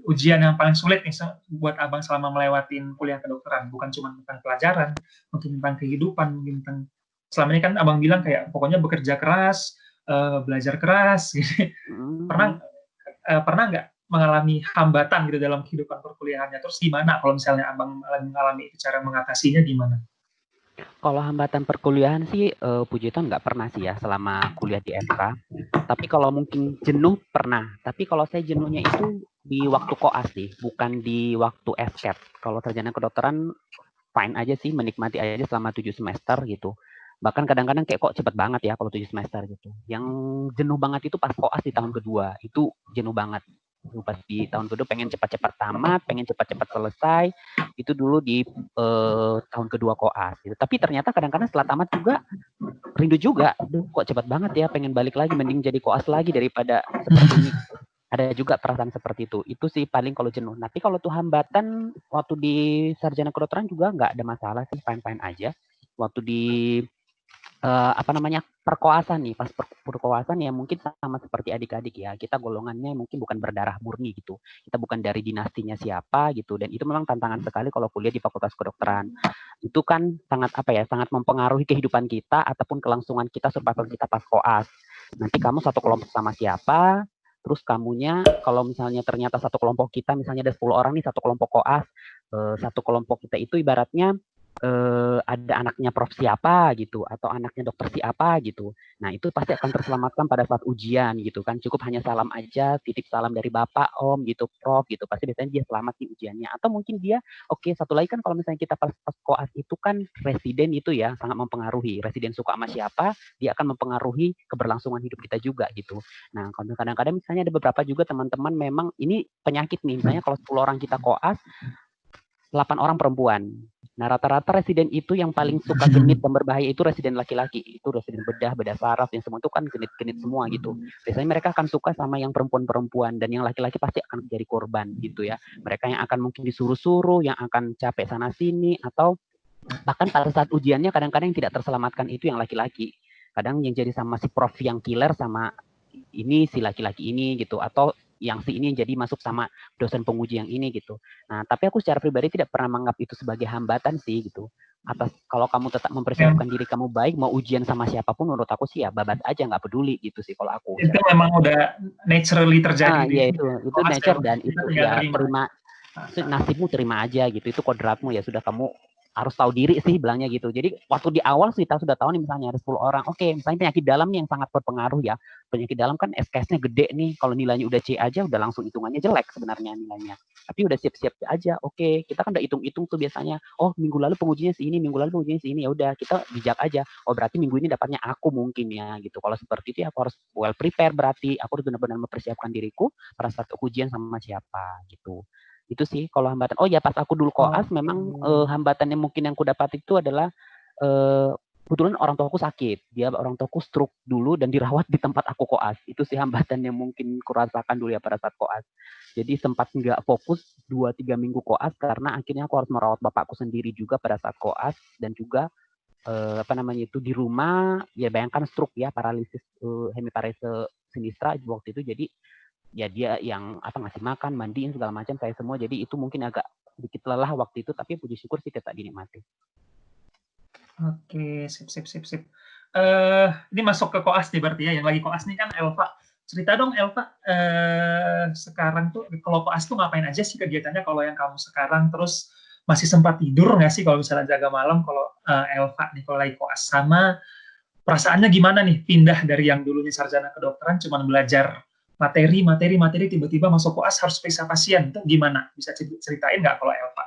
ujian yang paling sulit nih buat Abang selama melewatin kuliah kedokteran, bukan cuma tentang pelajaran, mungkin tentang kehidupan, mungkin tentang selama ini kan Abang bilang kayak pokoknya bekerja keras, belajar keras gitu. Pernah nggak mengalami hambatan gitu dalam kehidupan perkuliahannya? Terus gimana kalau misalnya Abang mengalami itu, cara mengatasinya gimana?
Kalau hambatan perkuliahan sih puji Tuhan nggak pernah sih ya selama kuliah di FK. Tapi kalau mungkin jenuh pernah. Tapi kalau saya jenuhnya itu di waktu koas sih, bukan di waktu FCAT. Kalau sarjana kedokteran fine aja sih, menikmati aja selama 7 semester gitu. Bahkan kadang-kadang kayak kok cepet banget ya kalau 7 semester gitu. Yang jenuh banget itu pas koas di tahun kedua. Itu jenuh banget. Pas di tahun kedua pengen cepat-cepat tamat, pengen cepat-cepat selesai. Itu dulu di tahun kedua koas gitu. Tapi ternyata kadang-kadang setelah tamat juga rindu juga. Duh, kok cepat banget ya, pengen balik lagi, mending jadi koas lagi daripada seperti ini. Ada juga perasaan seperti itu. Itu sih paling kalau jenuh. Tapi kalau tuh hambatan waktu di sarjana kedokteran juga nggak ada masalah sih, fine-fine aja. Waktu di perkoasan nih, pas perkoasan ya mungkin sama seperti adik-adik ya, kita golongannya mungkin bukan berdarah murni gitu, kita bukan dari dinastinya siapa gitu, dan itu memang tantangan sekali kalau kuliah di Fakultas Kedokteran. Itu kan sangat mempengaruhi kehidupan kita ataupun kelangsungan kita survival kita pas koas. Nanti kamu satu kelompok sama siapa, terus kamunya kalau misalnya ternyata satu kelompok kita misalnya ada 10 orang nih, satu kelompok koas, satu kelompok kita itu ibaratnya ada anaknya prof siapa gitu atau anaknya dokter siapa gitu. Nah, itu pasti akan terselamatkan pada saat ujian gitu kan. Cukup hanya salam aja, titip salam dari Bapak, Om gitu, Prof gitu. Pasti biasanya dia selamat di ujiannya. Atau mungkin dia oke, satu lagi kan kalau misalnya kita pas koas itu kan residen itu ya sangat mempengaruhi. Residen suka sama siapa, dia akan mempengaruhi keberlangsungan hidup kita juga gitu. Nah, kadang-kadang misalnya ada beberapa juga teman-teman memang ini penyakit nih. Misalnya kalau 10 orang kita koas, 8 orang perempuan. Nah, rata-rata residen itu yang paling suka genit dan berbahaya itu residen laki-laki. Itu residen bedah saraf, yang semua itu kan genit-genit semua gitu. Biasanya mereka akan suka sama yang perempuan-perempuan, dan yang laki-laki pasti akan jadi korban gitu ya. Mereka yang akan mungkin disuruh-suruh, yang akan capek sana-sini, atau bahkan pada saat ujiannya kadang-kadang yang tidak terselamatkan itu yang laki-laki. Kadang yang jadi sama si prof yang killer sama ini si laki-laki ini gitu, atau yang si ini jadi masuk sama dosen penguji yang ini gitu. Nah, tapi aku secara pribadi tidak pernah menganggap itu sebagai hambatan sih gitu. Atas kalau kamu tetap mempersiapkan diri kamu baik, mau ujian sama siapapun, menurut aku sih ya babat aja, nggak peduli gitu sih kalau aku.
Itu memang udah naturally terjadi.
Ya itu nature, dan itu ya terima
Nah,
nasibmu, terima aja gitu. Itu kodratmu, ya sudah, kamu harus tahu diri sih bilangnya gitu. Jadi waktu di awal kita sudah tahu nih, misalnya ada 10 orang. Oke, misalnya penyakit dalam nih yang sangat berpengaruh ya. Penyakit dalam kan SKS-nya gede nih. Kalau nilainya udah C aja udah langsung hitungannya jelek sebenarnya nilainya. Tapi udah siap-siap aja. Oke, kita kan udah hitung-hitung tuh biasanya. Oh, minggu lalu pengujinya segini, minggu lalu pengujinya segini. Ya udah, kita bijak aja. Oh, berarti minggu ini dapatnya aku mungkin ya gitu. Kalau seperti itu ya aku harus well prepare, berarti aku harus benar-benar mempersiapkan diriku pada saat ujian sama siapa gitu. Itu sih kalau hambatan. Oh ya, pas aku dulu koas memang hambatan yang mungkin yang aku dapat itu adalah kebetulan orang tuaku sakit. Dia orang tuaku stroke dulu dan dirawat di tempat aku koas. Itu sih hambatan yang mungkin kurasakan dulu ya pada saat koas. Jadi sempat nggak fokus 2-3 minggu koas karena akhirnya aku harus merawat bapakku sendiri juga pada saat koas, dan juga di rumah. Ya bayangkan stroke ya, paralisis hemiparese sinistra waktu itu. Jadi ya dia yang ngasih makan, mandiin segala macam saya semua. Jadi itu mungkin agak sedikit lelah waktu itu, tapi puji syukur sih tetap dinikmati.
Oke, sip. Ini masuk ke koas nih berarti ya, yang lagi koas nih kan Elva. Cerita dong Elva, sekarang tuh kalau koas tuh ngapain aja sih kegiatannya kalau yang kamu sekarang? Terus masih sempat tidur nggak sih kalau misalnya jaga malam kalau Elva nih kalau lagi koas? Sama perasaannya gimana nih pindah dari yang dulunya sarjana kedokteran cuman belajar materi tiba-tiba masuk koas harus periksa pasien, itu gimana? Bisa ceritain nggak kalau Elva?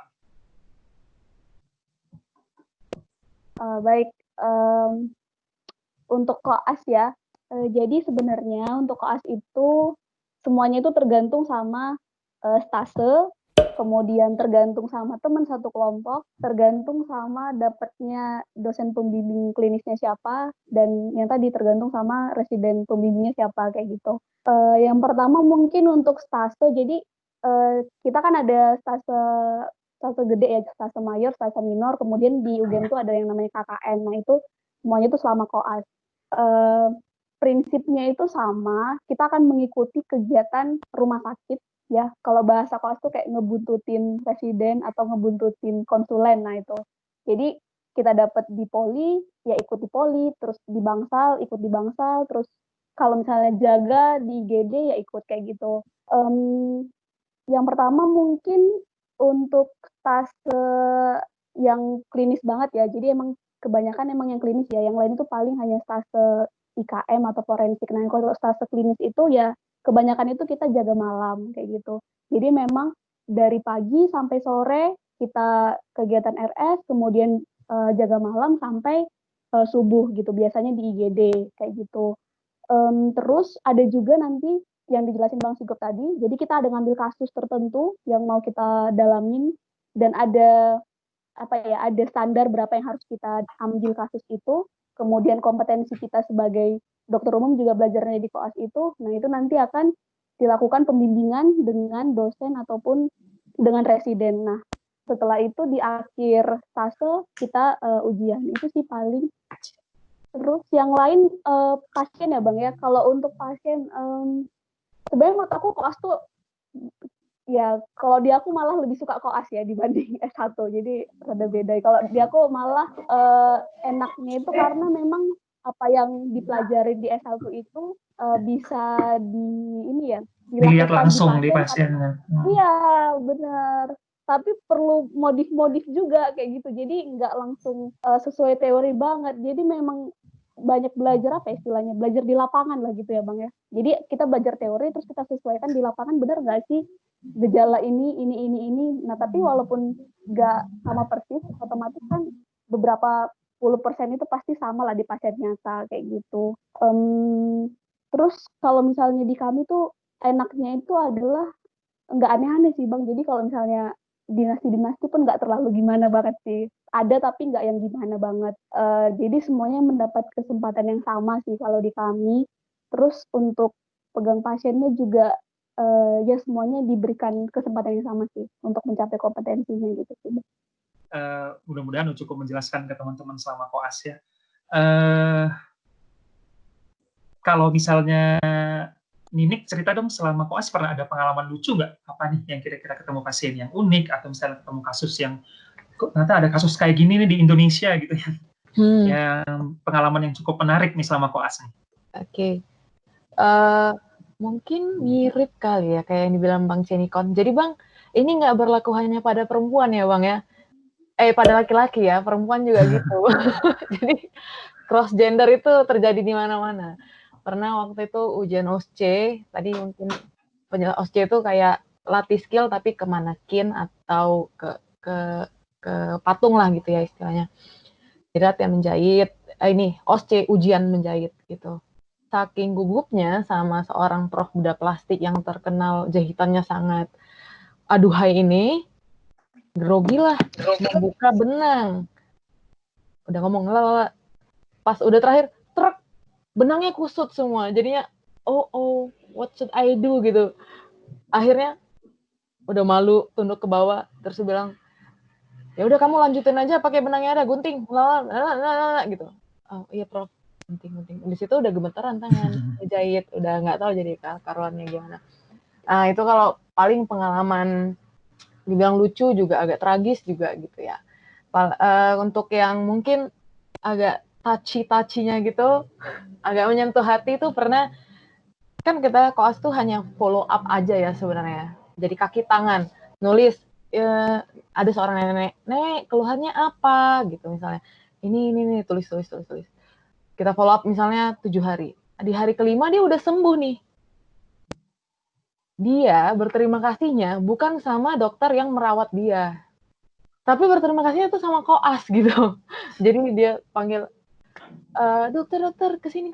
Baik, untuk koas ya, jadi sebenarnya untuk koas itu semuanya itu tergantung sama stase, kemudian tergantung sama teman satu kelompok, tergantung sama dapatnya dosen pembimbing klinisnya siapa, dan yang tadi tergantung sama residen pembimbingnya siapa, kayak gitu. Yang pertama mungkin untuk stase, jadi kita kan ada stase gede ya, stase mayor, stase minor, kemudian di UGM itu ada yang namanya KKN. Nah itu semuanya itu selama koas. Prinsipnya itu sama, kita akan mengikuti kegiatan rumah sakit ya. Kalau bahasa koas tuh kayak ngebuntutin residen atau ngebuntutin konsulen. Nah itu. Jadi kita dapat di poli, ya ikut di poli, terus di bangsal, ikut di bangsal, terus kalau misalnya jaga di IGD ya ikut kayak gitu. Yang pertama mungkin untuk stase yang klinis banget ya. Jadi emang kebanyakan emang yang klinis ya. Yang lain itu paling hanya stase IKM atau forensik. Nah, kalau stase klinis itu ya kebanyakan itu kita jaga malam kayak gitu. Jadi memang dari pagi sampai sore kita kegiatan RS, kemudian jaga malam sampai subuh gitu. Biasanya di IGD kayak gitu. Terus ada juga nanti yang dijelasin Bang Sigop tadi. Jadi kita ada ngambil kasus tertentu yang mau kita dalamin, dan ada ada standar berapa yang harus kita ambil kasus itu. Kemudian kompetensi kita sebagai dokter umum juga belajarnya di koas itu. Nah, itu nanti akan dilakukan pembimbingan dengan dosen ataupun dengan residen. Nah, setelah itu di akhir fase kita ujian. Itu sih paling. Terus yang lain pasien ya Bang ya. Kalau untuk pasien sebenarnya menurut aku koas tuh ya kalau di aku malah lebih suka koas ya dibanding S1. Jadi rada beda. Kalau di aku malah enaknya itu karena memang apa yang dipelajari di S1 itu bisa dilihat langsung di pasien. Iya, benar. tapi perlu modif-modif juga kayak gitu. Jadi nggak langsung sesuai teori banget. Jadi memang banyak belajar apa istilahnya, belajar di lapangan lah gitu ya Bang ya. Jadi kita belajar teori terus kita sesuaikan di lapangan, benar nggak sih gejala ini. Nah tapi walaupun nggak sama persis, otomatis kan beberapa puluh persen itu pasti sama lah di pasien nyata kayak gitu. Terus kalau misalnya di kami tuh enaknya itu adalah nggak aneh-aneh sih Bang. Jadi kalau misalnya dinasti-dinasti pun nggak terlalu gimana banget sih. Ada tapi nggak yang gimana banget. Jadi semuanya mendapat kesempatan yang sama sih kalau di kami. Terus untuk pegang pasiennya juga ya semuanya diberikan kesempatan yang sama sih untuk mencapai kompetensinya gitu sih.
Mudah-mudahan cukup menjelaskan ke teman-teman selama koas ya. Kalau misalnya Ninik cerita dong selama koas pernah ada pengalaman lucu nggak? Apa nih yang kira-kira ketemu pasien yang unik atau misalnya ketemu kasus yang kok ternyata ada kasus kayak gini nih di Indonesia gitu ya? Yang pengalaman yang cukup menarik nih selama koas nih.
Oke. Mungkin mirip kali ya kayak yang dibilang Bang Cenikon. Jadi Bang, ini nggak berlaku hanya pada perempuan ya Bang ya? Pada laki-laki ya, perempuan juga gitu. Jadi cross gender itu terjadi di mana-mana. Pernah waktu itu ujian OSCE, tadi mungkin OSCE itu kayak latih skill tapi ke manekin atau ke patung lah gitu ya istilahnya. Jadi latihan menjahit, ini OSCE ujian menjahit gitu. Saking gugupnya sama seorang prof bedah plastik yang terkenal jahitannya sangat aduhai ini, grogi lah, membuka benang. Udah ngomong lala, pas udah terakhir, truk, benangnya kusut semua. Jadinya, oh, what should I do gitu. Akhirnya udah malu, tunduk ke bawah, terus bilang, ya udah kamu lanjutin aja pakai benangnya ada, gunting, lala gitu. Oh iya prof, gunting. Di situ udah gemetaran tangan, jahit, udah nggak tahu jadi karuannya gimana. Nah itu kalau paling pengalaman dibilang lucu juga agak tragis juga gitu ya. Untuk yang mungkin agak touchy-nya gitu, agak menyentuh hati tuh pernah, kan kita koas tuh hanya follow up aja ya sebenarnya. Jadi kaki tangan, nulis, ada seorang nenek, keluhannya apa gitu misalnya. Ini, tulis. Kita follow up misalnya 7 hari. Di hari kelima dia udah sembuh nih. Dia berterima kasihnya bukan sama dokter yang merawat dia, tapi berterima kasihnya tuh sama koas gitu. Jadi dia panggil, dokter kesini,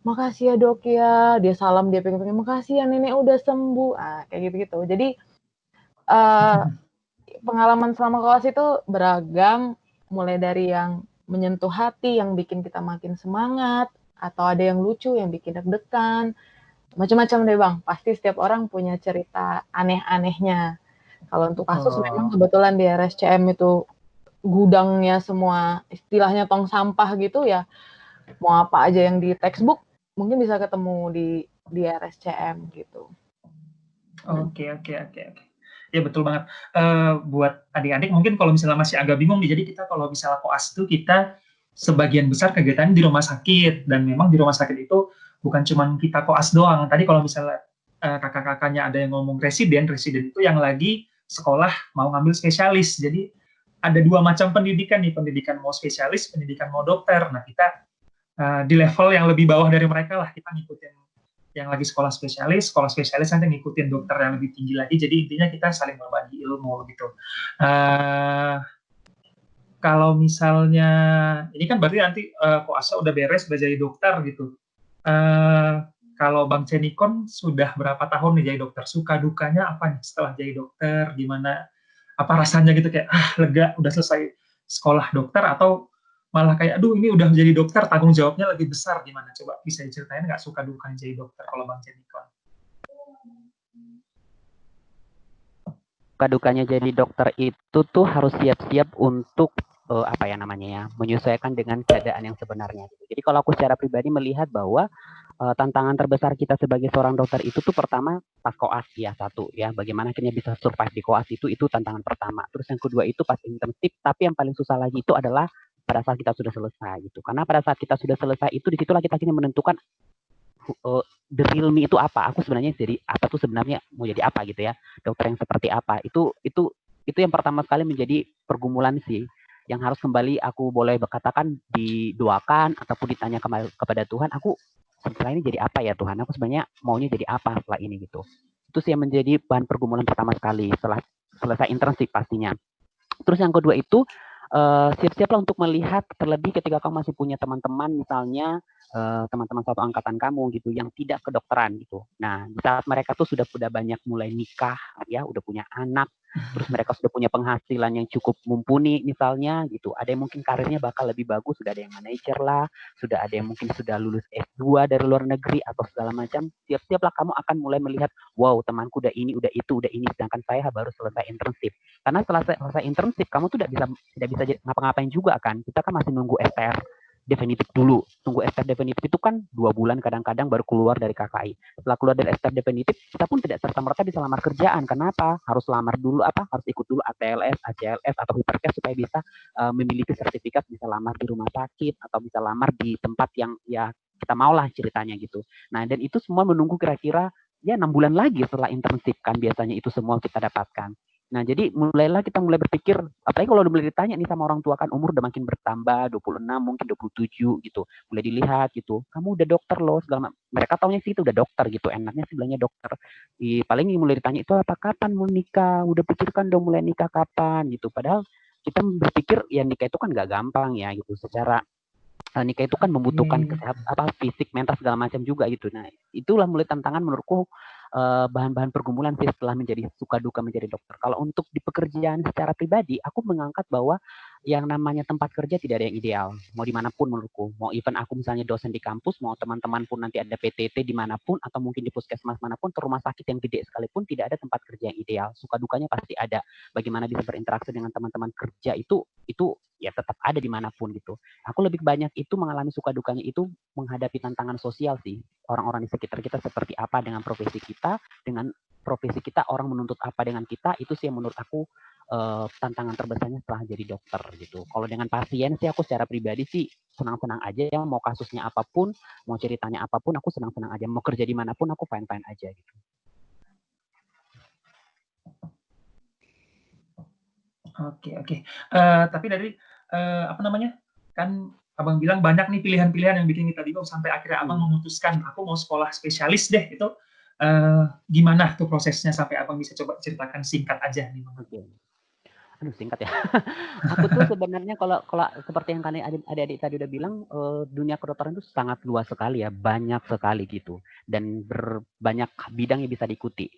makasih ya dok ya, dia salam, dia pengen makasih ya nenek udah sembuh, kayak gitu. Jadi pengalaman selama koas itu beragam, mulai dari yang menyentuh hati, yang bikin kita makin semangat, atau ada yang lucu, yang bikin deg-degan, macam-macam deh bang. Pasti setiap orang punya cerita aneh-anehnya. Kalau untuk kasus memang kebetulan di RSCM itu gudangnya semua istilahnya tong sampah gitu ya, mau apa aja yang di textbook mungkin bisa ketemu di RSCM gitu.
Oke. Ya betul banget. Buat adik-adik mungkin kalau misalnya masih agak bingung nih, jadi kita kalau misalnya koas itu kita sebagian besar kegiatan di rumah sakit, dan memang di rumah sakit itu bukan cuma kita koas doang. Tadi kalau misalnya kakak-kakaknya ada yang ngomong residen itu yang lagi sekolah mau ngambil spesialis. Jadi ada dua macam pendidikan nih, pendidikan mau spesialis, pendidikan mau dokter. Nah kita di level yang lebih bawah dari mereka lah, kita ngikutin yang lagi sekolah spesialis nanti ngikutin dokter yang lebih tinggi lagi. Jadi intinya kita saling berbagi ilmu gitu. Kalau misalnya ini kan berarti nanti koasnya udah beres, udah jadi dokter gitu. Kalau Bang Cenikon sudah berapa tahun nih jadi dokter? Suka dukanya apa nih setelah jadi dokter? Gimana? Apa rasanya gitu, kayak lega udah selesai sekolah dokter, atau malah kayak aduh ini udah menjadi dokter tanggung jawabnya lebih besar, gimana? Coba bisa diceritain nggak suka dukanya jadi dokter kalau Bang Cenikon?
Suka dukanya jadi dokter itu tuh harus siap-siap untuk menyesuaikan dengan keadaan yang sebenarnya. Jadi kalau aku secara pribadi melihat bahwa tantangan terbesar kita sebagai seorang dokter itu tuh pertama pas koas ya, satu ya, bagaimana akhirnya bisa survive di koas itu tantangan pertama. Terus yang kedua itu pas internship, tapi yang paling susah lagi itu adalah pada saat kita sudah selesai gitu. Karena pada saat kita sudah selesai itu disitulah kita akhirnya menentukan the real me itu apa. Aku sebenarnya jadi apa tuh, sebenarnya mau jadi apa gitu ya. Dokter yang seperti apa. Itu Itu yang pertama kali menjadi pergumulan sih, yang harus kembali aku boleh berkatakan didoakan ataupun ditanya kepada Tuhan, aku setelah ini jadi apa ya Tuhan? Aku sebenarnya maunya jadi apa setelah ini gitu. Itu sih yang menjadi bahan pergumulan pertama sekali setelah selesai internship pastinya. Terus yang kedua itu siap-siaplah untuk melihat terlebih ketika kamu masih punya teman-teman misalnya teman-teman satu angkatan kamu gitu yang tidak kedokteran gitu. Nah, di saat mereka tuh sudah banyak mulai nikah ya, udah punya anak, terus mereka sudah punya penghasilan yang cukup mumpuni misalnya gitu. Ada yang mungkin karirnya bakal lebih bagus, sudah ada yang manajer lah, sudah ada yang mungkin sudah lulus S2 dari luar negeri atau segala macam. Siap-siaplah kamu akan mulai melihat, wow, temanku udah ini, udah itu, udah ini, sedangkan saya baru selesai internship. Karena setelah selesai internship, kamu tuh tidak bisa ngapa-ngapain juga kan. Kita kan masih nunggu STR definitif dulu. Tunggu STR definitif itu kan 2 bulan kadang-kadang baru keluar dari KKI. Setelah keluar dari STR definitif, kita pun tidak serta-merta bisa lamar kerjaan. Kenapa? Harus lamar dulu harus ikut dulu ATLS, ACLS atau Hiperkes supaya bisa memiliki sertifikat bisa lamar di rumah sakit atau bisa lamar di tempat yang ya kita maulah ceritanya gitu. Nah, dan itu semua menunggu kira-kira ya 6 bulan lagi setelah internship kan biasanya itu semua kita dapatkan. Nah, jadi mulailah kita mulai berpikir, apalagi kalau udah mulai ditanya nih sama orang tua kan, umur udah makin bertambah, 26, mungkin 27 gitu. Mulai dilihat gitu, kamu udah dokter loh, segala mereka taunya sih itu udah dokter gitu, enaknya sih bilangnya dokter. Paling mulai ditanya itu apa, kapan mau nikah, udah pikirkan dong mulai nikah kapan gitu. Padahal kita berpikir ya nikah itu kan gak gampang ya gitu, secara nikah itu kan membutuhkan kesehatan fisik, mental segala macam juga gitu. Nah, itulah mulai tantangan menurutku bahan-bahan pergumulan sih setelah menjadi suka duka menjadi dokter. Kalau untuk di pekerjaan secara pribadi, aku mengangkat bahwa yang namanya tempat kerja tidak ada yang ideal. Mau dimanapun menurutku. Mau even aku misalnya dosen di kampus, mau teman-teman pun nanti ada PTT dimanapun, atau mungkin di puskesmas manapun, atau rumah sakit yang gede sekalipun, tidak ada tempat kerja yang ideal. Suka dukanya pasti ada. Bagaimana bisa berinteraksi dengan teman-teman kerja itu ya tetap ada dimanapun gitu. Aku lebih banyak itu mengalami suka dukanya itu menghadapi tantangan sosial sih. Orang-orang di sekitar kita seperti apa dengan profesi kita, dengan profesi kita orang menuntut apa dengan kita, itu sih yang menurut aku tantangan terbesarnya setelah jadi dokter gitu. Kalau dengan pasien sih aku secara pribadi sih senang-senang aja ya, mau kasusnya apapun, mau ceritanya apapun, aku senang-senang aja. Mau kerja dimanapun aku fine-fine aja gitu.
Oke. Tapi dari apa namanya? Kan Abang bilang banyak nih pilihan-pilihan yang bikin kita bingung sampai akhirnya Abang memutuskan aku mau sekolah spesialis deh. Itu gimana tuh prosesnya sampai Abang bisa coba ceritakan singkat aja nih Bang?
Oke. Aduh singkat ya. Aku tuh sebenarnya kalau seperti yang kalian adik-adik tadi udah bilang, dunia kedokteran itu sangat luas sekali ya, banyak sekali gitu, dan banyak bidang yang bisa diikuti.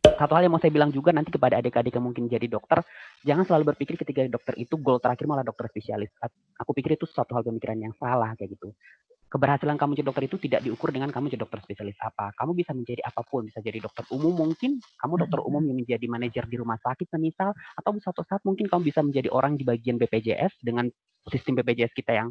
Satu hal yang mau saya bilang juga nanti kepada adik-adik yang mungkin jadi dokter, jangan selalu berpikir ketika dokter itu goal terakhir malah dokter spesialis. Aku pikir itu suatu hal pemikiran yang salah kayak gitu. Keberhasilan kamu jadi dokter itu tidak diukur dengan kamu jadi dokter spesialis apa. Kamu bisa menjadi apapun, bisa jadi dokter umum mungkin, kamu dokter umum yang menjadi manajer di rumah sakit semisal, atau suatu saat mungkin kamu bisa menjadi orang di bagian BPJS dengan sistem BPJS kita yang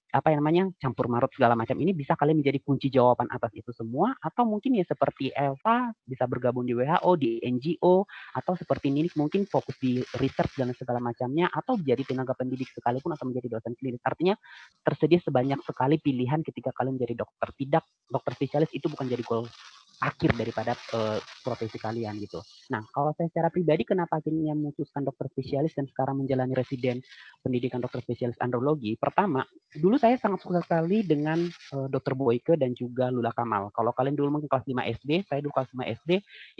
apa yang namanya campur marut segala macam ini, bisa kalian menjadi kunci jawaban atas itu semua, atau mungkin ya seperti Elva bisa bergabung di WHO, di NGO, atau seperti Ninik mungkin fokus di research dan segala macamnya, atau jadi tenaga pendidik sekalipun atau menjadi dosen klinis. Artinya tersedia sebanyak sekali pilihan ketika kalian menjadi dokter. Tidak, dokter spesialis itu bukan jadi goal akhir daripada profesi kalian gitu. Nah, kalau saya secara pribadi kenapa akhirnya memutuskan dokter spesialis dan sekarang menjalani residen pendidikan dokter spesialis andrologi? Pertama, dulu saya sangat suka sekali dengan Dr. Boyke dan juga Lula Kamal. Kalau kalian dulu mungkin kelas 5 SD, saya dulu kelas 5 SD,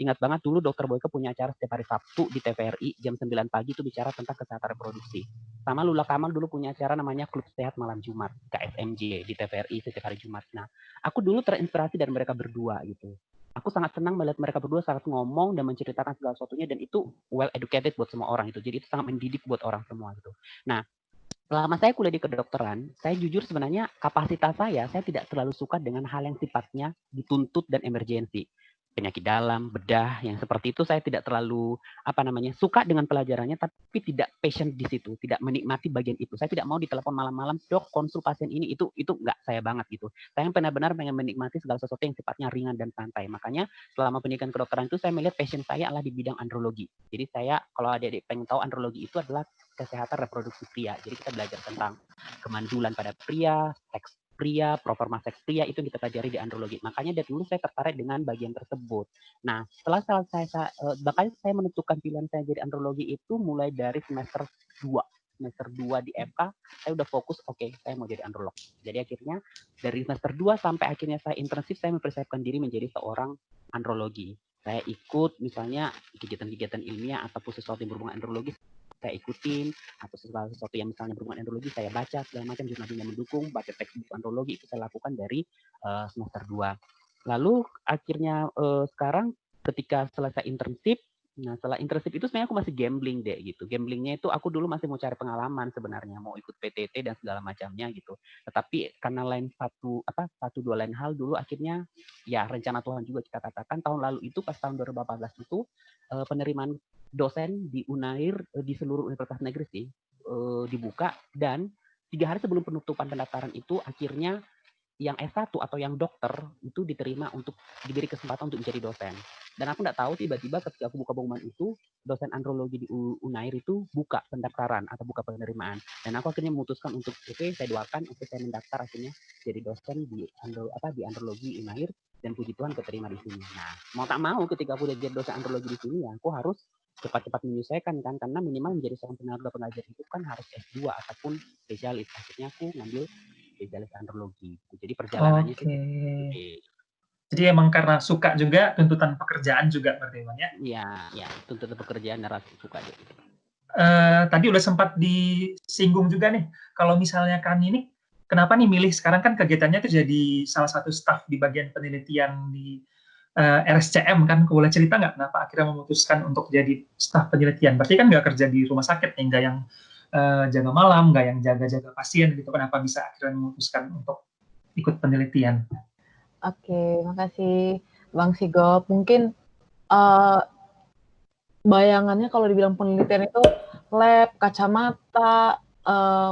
ingat banget dulu Dr. Boyke punya acara setiap hari Sabtu di TVRI jam 9 pagi itu bicara tentang kesehatan reproduksi. Sama Lula Kamal dulu punya acara namanya Klub Sehat Malam Jumat, KSMJ di TVRI setiap hari Jumat. Nah, aku dulu terinspirasi dari mereka berdua gitu. Aku sangat senang melihat mereka berdua sangat ngomong dan menceritakan segala sesuatunya, dan itu well educated buat semua orang itu. Jadi itu sangat mendidik buat orang semua gitu. Nah, selama saya kuliah di kedokteran, saya jujur sebenarnya kapasitas saya tidak terlalu suka dengan hal yang sifatnya dituntut dan emergensi. Penyakit dalam, bedah, yang seperti itu saya tidak terlalu suka dengan pelajarannya, tapi tidak passion di situ, tidak menikmati bagian itu. Saya tidak mau ditelepon malam-malam, dok konsul pasien ini, itu nggak saya banget gitu. Saya benar-benar pengen menikmati segala sesuatu yang sifatnya ringan dan santai. Makanya selama pendidikan kedokteran itu saya melihat passion saya adalah di bidang andrologi. Jadi saya, kalau adik-adik pengen tahu, andrologi itu adalah kesehatan reproduksi pria. Jadi kita belajar tentang kemandulan pada pria, seks pria, proforma seks pria itu kita pelajari di andrologi. Makanya dari dulu saya tertarik dengan bagian tersebut. Nah, setelah bahkan saya menentukan pilihan saya jadi andrologi itu mulai dari semester 2. Semester 2 di FK, saya udah fokus, oke, saya mau jadi androlog. Jadi akhirnya dari semester 2 sampai akhirnya saya internship, saya mempersiapkan diri menjadi seorang andrologi. Saya ikut misalnya kegiatan-kegiatan ilmiah ataupun sesuatu yang berhubungan andrologi, saya ikutin, atau sesuatu yang misalnya berhubungan andrologi, saya baca segala macam, jurnal yang mendukung, baca textbook andrologi, itu saya lakukan dari semester 2. Lalu akhirnya sekarang ketika selesai internship, nah setelah internship itu sebenarnya aku masih gambling deh gitu. Gamblingnya itu aku dulu masih mau cari pengalaman sebenarnya, mau ikut PTT dan segala macamnya gitu. Tetapi karena satu dua lain hal dulu akhirnya ya rencana Tuhan juga kita katakan tahun lalu itu pas tahun 2018 itu penerimaan dosen di Unair di seluruh universitas negeri sih dibuka, dan 3 hari sebelum penutupan pendaftaran itu akhirnya yang S1 atau yang dokter itu diterima untuk diberi kesempatan untuk menjadi dosen. Dan aku nggak tahu tiba-tiba ketika aku buka pengumuman itu, dosen andrologi di Unair itu buka pendaftaran atau buka penerimaan. Dan aku akhirnya memutuskan untuk oke, saya doakan, oke, saya mendaftar akhirnya jadi dosen di andrologi Unair, dan puji Tuhan keterima di sini. Nah, mau tak mau ketika aku udah jadi dosen andrologi di sini ya aku harus cepat-cepat menyesuaikan kan, karena minimal menjadi seorang tenaga pengajar itu kan harus S2 ataupun spesialis. Akhirnya aku ngambil spesialis andrologi. Jadi perjalanannya
Oke.
sih.
Jadi emang karena suka juga, tuntutan pekerjaan juga berarti Bang ya?
Iya, tuntutan pekerjaan dan rasa suka deh.
Tadi udah sempat disinggung juga nih, kalau misalnya kan ini, kenapa nih milih sekarang kan kegiatannya itu jadi salah satu staf di bagian penelitian di RSCM kan, boleh cerita nggak kenapa akhirnya memutuskan untuk jadi staf penelitian? Berarti kan nggak kerja di rumah sakit nih, nggak yang jaga malam, nggak yang jaga-jaga pasien gitu, kenapa bisa akhirnya memutuskan untuk ikut penelitian?
Oke, makasih Bang Sigop. Mungkin bayangannya kalau dibilang penelitian itu lab, kacamata,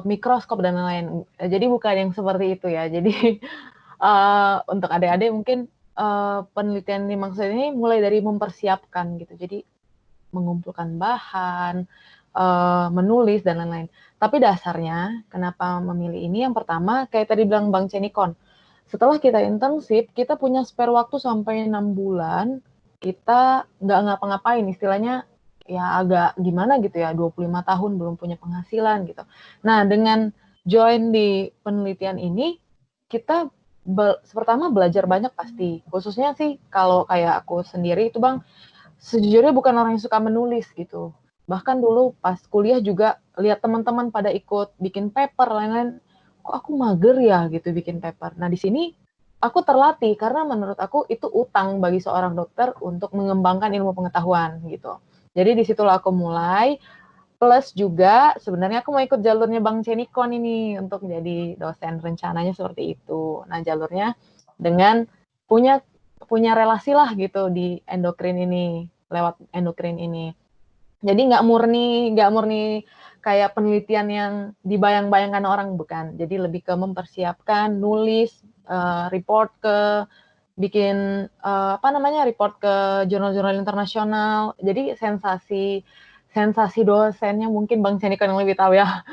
mikroskop dan lain-lain. Jadi bukan yang seperti itu ya. Jadi untuk adik-adik mungkin penelitian yang dimaksud ini mulai dari mempersiapkan gitu. Jadi mengumpulkan bahan, menulis dan lain-lain. Tapi dasarnya kenapa memilih ini? Yang pertama kayak tadi bilang Bang Cenikon, setelah kita internship, kita punya spare waktu sampai 6 bulan, kita nggak ngapa-ngapain, istilahnya ya agak gimana gitu ya, 25 tahun belum punya penghasilan gitu. Nah, dengan join di penelitian ini, kita pertama belajar banyak pasti. Khususnya sih kalau kayak aku sendiri itu Bang, sejujurnya bukan orang yang suka menulis gitu. Bahkan dulu pas kuliah juga lihat teman-teman pada ikut bikin paper lain-lain, kok aku mager ya gitu bikin paper. Nah di sini aku terlatih karena menurut aku itu utang bagi seorang dokter untuk mengembangkan ilmu pengetahuan gitu. Jadi disitulah aku mulai. Plus juga sebenarnya aku mau ikut jalurnya Bang Cenikon ini untuk jadi dosen, rencananya seperti itu. Nah jalurnya dengan punya relasi lah gitu di endokrin ini, lewat endokrin ini. Jadi nggak murni kayak penelitian yang dibayang-bayangkan orang, bukan. Jadi lebih ke mempersiapkan, nulis, report ke bikin report ke jurnal-jurnal internasional. Jadi sensasi dosennya mungkin Bang Cenikon yang lebih tahu ya,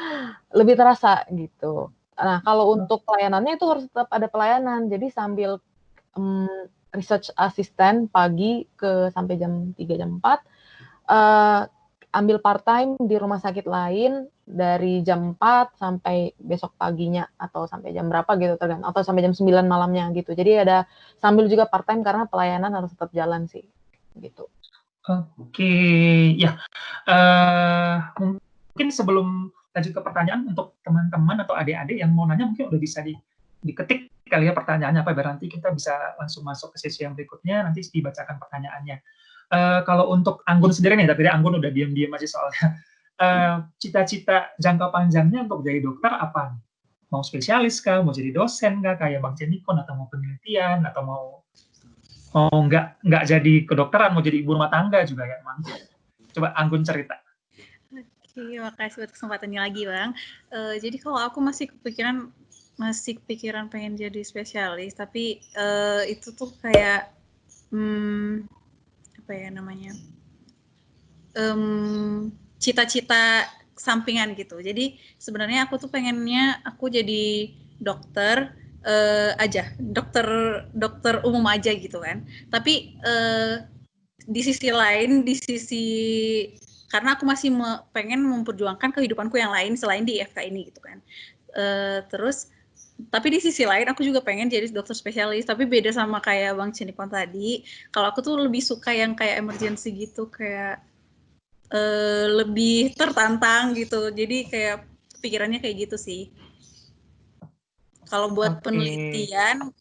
lebih terasa gitu. Nah, kalau untuk pelayanannya itu harus tetap ada pelayanan. Jadi sambil research assistant pagi sampai jam 3 jam 4, ambil part time di rumah sakit lain dari jam 4 sampai besok paginya atau sampai jam berapa gitu tergantung, atau sampai jam 9 malamnya gitu. Jadi ada sambil juga part time karena pelayanan harus tetap jalan sih gitu.
Oke, ya mungkin sebelum lanjut ke pertanyaan untuk teman-teman atau adik-adik yang mau nanya mungkin udah bisa diketik kali ya pertanyaannya apa, biar nanti kita bisa langsung masuk ke sesi yang berikutnya, nanti dibacakan pertanyaannya. Kalau untuk Anggun sendiri nih, tadi Anggun udah diam-diam aja soalnya. Cita-cita jangka panjangnya untuk jadi dokter apa? Mau spesialis kah? Mau jadi dosen kah? Kayak Bang Cenikon, atau mau penelitian, atau mau nggak jadi kedokteran, mau jadi ibu rumah tangga juga ya, Bang? Coba Anggun cerita.
Oke, makasih buat kesempatannya lagi, Bang. Jadi kalau aku masih kepikiran pengen jadi spesialis, tapi itu tuh kayak apa ya namanya, cita-cita sampingan gitu. Jadi sebenarnya aku tuh pengennya aku jadi dokter aja, dokter umum aja gitu kan. Tapi di sisi karena aku masih pengen memperjuangkan kehidupanku yang lain selain di IFK ini gitu kan. Terus tapi di sisi lain aku juga pengen jadi dokter spesialis, tapi beda sama kayak Bang Cinipon tadi. Kalau aku tuh lebih suka yang kayak emergency gitu, kayak lebih tertantang gitu. Jadi kayak pikirannya kayak gitu sih. Kalau buat penelitian,